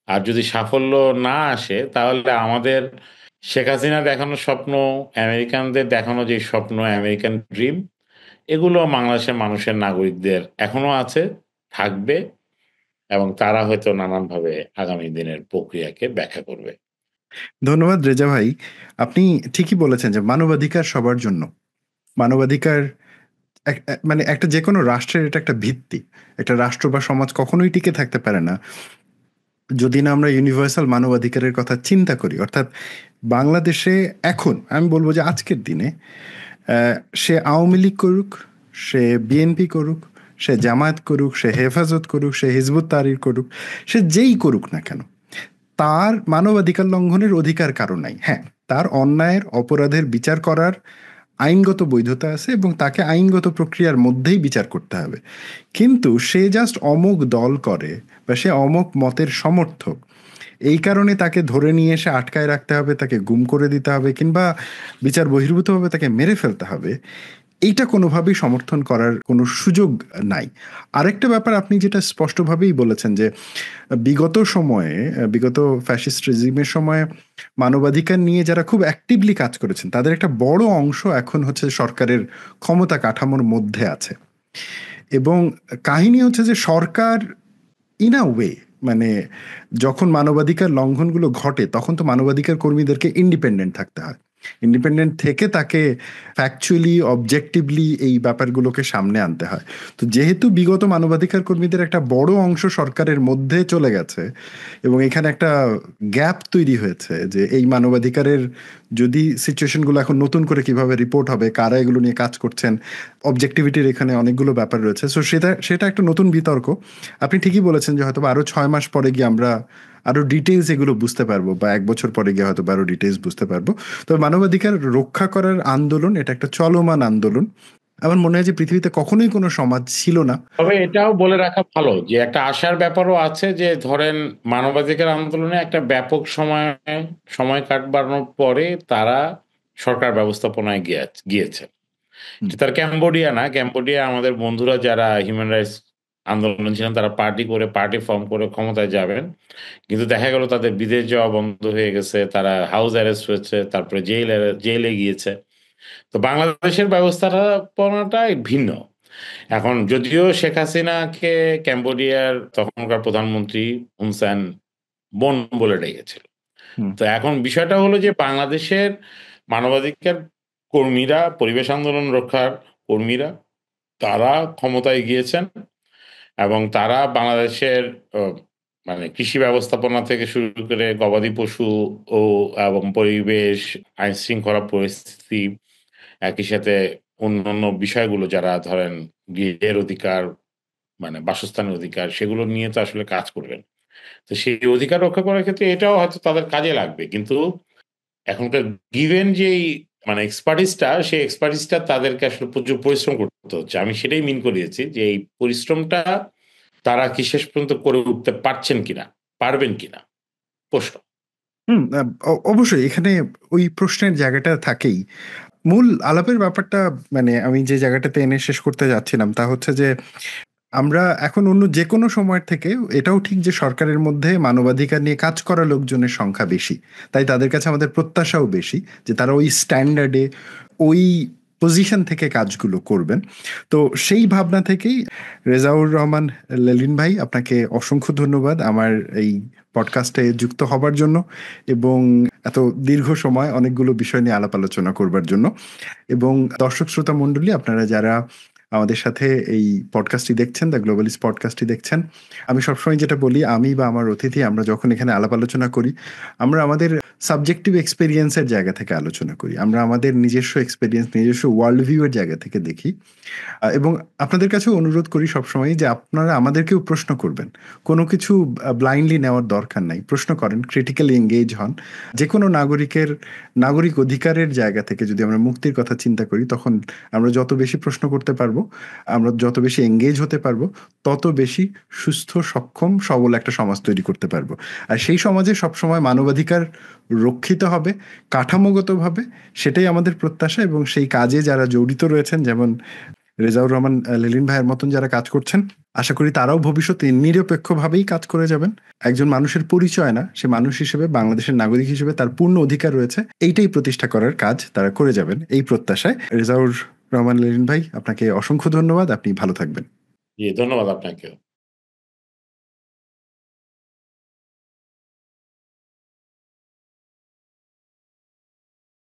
আর যদি সাফল্য না আসে, তাহলে আমাদের শেখ হাসিনা দেখানো স্বপ্ন, আমেরিকানদের দেখানো যে স্বপ্ন, আমেরিকান ড্রিম, এগুলো বাংলাদেশের মানুষের, নাগরিকদের এখনো আছে, থাকবে, এবং তারা হয়তো নানানভাবে আগামী দিনের প্রক্রিয়াকে ব্যাখ্যা করবে। ধন্যবাদ রেজা ভাই। আপনি ঠিকই বলেছেন যে মানবাধিকার সবার জন্য। মানবাধিকার মানে একটা যে কোনো রাষ্ট্রের এটা একটা ভিত্তি। একটা রাষ্ট্র বা সমাজ কখনোই টিকে থাকতে পারে না যদি না আমরা ইউনিভার্সাল মানবাধিকারের কথা চিন্তা করি। অর্থাৎ বাংলাদেশে এখন আমি বলবো যে আজকের দিনে সে আওয়ামী লীগ করুক, সে বিএনপি করুক, সে জামায়াত করুক, সে হেফাজত করুক, সে হিজবুত তাহরির করুক, সে যেই করুক না কেন, তার মানবাধিকার লঙ্ঘনের অধিকার কারো নাই। হ্যাঁ, তার অন্যায়ের, অপরাধের বিচার করার আইনগত বৈধতা আছে এবং তাকে আইনগত প্রক্রিয়ার মধ্যেই বিচার করতে হবে। কিন্তু সে জাস্ট অমুক দল করে বা সে অমুক মতের সমর্থক, এই কারণে তাকে ধরে নিয়ে এসে আটকায় রাখতে হবে, তাকে গুম করে দিতে হবে, কিংবা বিচার বহির্ভূতভাবে তাকে মেরে ফেলতে হবে, এইটা কোনোভাবেই সমর্থন করার কোনো সুযোগ নাই। আরেকটা ব্যাপার আপনি যেটা স্পষ্টভাবেই বলেছেন যে বিগত সময়ে, বিগত ফ্যাসিস্ট রেজিমের সময়ে মানবাধিকার নিয়ে যারা খুব অ্যাক্টিভলি কাজ করেছেন তাদের একটা বড় অংশ এখন হচ্ছে সরকারের ক্ষমতা কাঠামোর মধ্যে আছে। এবং কাহিনী হচ্ছে যে সরকার ইন আ ওয়ে, মানে যখন মানবাধিকার লঙ্ঘনগুলো ঘটে তখন তো মানবাধিকার কর্মীদেরকে ইন্ডিপেন্ডেন্ট থাকতে হয়। ইন্ডিপেন্ডেন্ট থেকে তাকে ফ্যাকচুয়ালি, অবজেক্টিভলি এই ব্যাপারগুলোকে সামনে আনতে হয়। তো যেহেতু বিগত মানবাধিকার কর্মীদের একটা বড় অংশ সরকারের মধ্যে চলে গেছে এবং এখানে একটা গ্যাপ তৈরি হয়েছে যে এই মানবাধিকারের যদি সিচুয়েশনগুলো এখন নতুন করে কিভাবে রিপোর্ট হবে, কারা এগুলো নিয়ে কাজ করছেন, অবজেক্টিভিটির এখানে অনেকগুলো ব্যাপার রয়েছে। সো সেটা একটা নতুন বিতর্ক। আপনি ঠিকই বলেছেন যে হয়তো আরো 6 মাস পরে গিয়ে আমরা আরো ডিটেলস এগুলো বুঝতে পারবো, বা 1 বছর পরে গিয়ে হয়তো আরো ডিটেলস বুঝতে পারবো। তবে মানবাধিকার রক্ষা করার আন্দোলন এটা একটা চলমান আন্দোলন। আমার মনে হয় যে পৃথিবীতে কখনোই কোনো সমাজ ছিল না। তবে এটাও বলে রাখা ভালো যে একটা আশার ব্যাপারও আছে, যে ধরেন মানবাধিকার আন্দোলনে একটা ব্যাপক সময় কাটবানোর পরে তারা সরকার ব্যবস্থাপনায় গিয়েছে। তার ক্যাম্বোডিয়া না, ক্যাম্বোডিয়া আমাদের বন্ধুরা যারা হিউম্যান রাইটস আন্দোলন ছিলেন তারা পার্টি করে, পার্টি ফর্ম করে ক্ষমতায় যাবেন, কিন্তু দেখা গেল তাদের বিদেশ যাওয়া বন্ধ হয়ে গেছে, তারা হাউস অ্যারেস্ট হয়েছে, তারপরে জেলে গিয়েছে। তো বাংলাদেশের ব্যবস্থাপনাটাই ভিন্ন। এখন যদিও শেখ হাসিনাকে ক্যাম্বোডিয়ার তখনকার প্রধানমন্ত্রী হুন সেন বোন বলে ডেকেছিল। তো এখন বিষয়টা হলো যে বাংলাদেশের মানবাধিকার কর্মীরা, পরিবেশ আন্দোলন রক্ষার কর্মীরা, তারা ক্ষমতায় গিয়েছেন এবং তারা বাংলাদেশের মানে কৃষি ব্যবস্থাপনা থেকে শুরু করে গবাদি পশু ও এবং পরিবেশ, আইন শৃঙ্খলা পরিস্থিতি, একই সাথে অন্যান্য বিষয়গুলো, যারা ধরেন গৃহের অধিকার, মানে বাসস্থানের অধিকার, সেগুলো নিয়ে তো আসলে কাজ করবেন। তো সেই অধিকার রক্ষা করার ক্ষেত্রে এটাও হয়তো তাদের কাজে লাগবে, কিন্তু এখনকার গিভেন যেই মানে এক্সপার্টিসটা, সেই এক্সপার্টিসটা তাদেরকে আসলে প্রচুর পরিশ্রম করতে হচ্ছে। আমি সেটাই মিন করিয়েছি যে এই পরিশ্রমটা তারা কি শেষ পর্যন্ত করে উঠতে পারছেন কিনা, পারবেন কিনা, প্রশ্ন। অবশ্যই এখানে ওই প্রশ্নের জায়গাটা থাকেই। মূল আলাপের ব্যাপারটা, মানে আমি যে জায়গাটাতে এনে শেষ করতে যাচ্ছিলাম তা হচ্ছে যে আমরা এখন অন্য যে কোনো সময়ের থেকে এটাও ঠিক যে সরকারের মধ্যে মানবাধিকার নিয়ে কাজ করা লোকজনের সংখ্যা বেশি, তাই তাদের কাছে আমাদের প্রত্যাশাও বেশি যে তারা ওই স্ট্যান্ডার্ডে ওই পজিশন থেকে কাজগুলো করবেন। তো সেই ভাবনা থেকেই রেজাউর রহমান লেলিন ভাই, আপনাকে অসংখ্য ধন্যবাদ আমার এই পডকাস্টে যুক্ত হবার জন্য এবং এত দীর্ঘ সময় অনেকগুলো বিষয় নিয়ে আলাপ আলোচনা করবার জন্য। এবং দর্শক শ্রোতা মণ্ডলী, আপনারা যারা আমাদের সাথে এই পডকাস্টটি দেখছেন, দ্য গ্লোবালিস্ট পডকাস্টটি দেখছেন, আমি সবসময় যেটা বলি, আমি বা আমার অতিথি আমরা যখন এখানে আলাপ আলোচনা করি, আমরা আমাদের সাবজেক্টিভ এক্সপেরিয়েন্সের জায়গা থেকে আলোচনা করি, আমরা আমাদের নিজস্ব এক্সপেরিয়েন্স, নিজস্ব ওয়ার্ল্ড ভিউয়ের জায়গা থেকে দেখি। এবং আপনাদের কাছেও অনুরোধ করি সবসময় যে আপনারা আমাদেরকেও প্রশ্ন করবেন, কোনো কিছু ব্লাইন্ডলি নেওয়ার দরকার নাই, প্রশ্ন করেন, ক্রিটিক্যালি এঙ্গেজ হন। যে কোনো নাগরিক অধিকারের জায়গা থেকে যদি আমরা মুক্তির কথা চিন্তা করি, তখন আমরা যত বেশি প্রশ্ন করতে পারবো, আমরা যত বেশি এঙ্গেজ হতে পারবো, তত বেশি সুস্থ, সক্ষম, সবল একটা সমাজ তৈরি করতে পারবো। আর সেই সমাজে সবসময় মানবাধিকার রক্ষিত হবে কাঠামোগতভাবে, সেটাই আমাদের প্রত্যাশা। এবং সেই কাজে যারা জড়িত রয়েছেন, যেমন রেজাউর রহমান লেলিন ভাইয়ের মতন যারা কাজ করছেন, আশা করি তারাও ভবিষ্যতে নিরপেক্ষভাবেই কাজ করে যাবেন। একজন মানুষের পরিচয় না, সে মানুষ হিসেবে, বাংলাদেশের নাগরিক হিসেবে তার পূর্ণ অধিকার রয়েছে, এইটাই প্রতিষ্ঠা করার কাজ তারা করে যাবেন এই প্রত্যাশায়। রেজাউর রহমান লেলিন ভাই, আপনাকে অসংখ্য ধন্যবাদ, আপনি ভালো থাকবেন। জি, ধন্যবাদ আপনাকেও।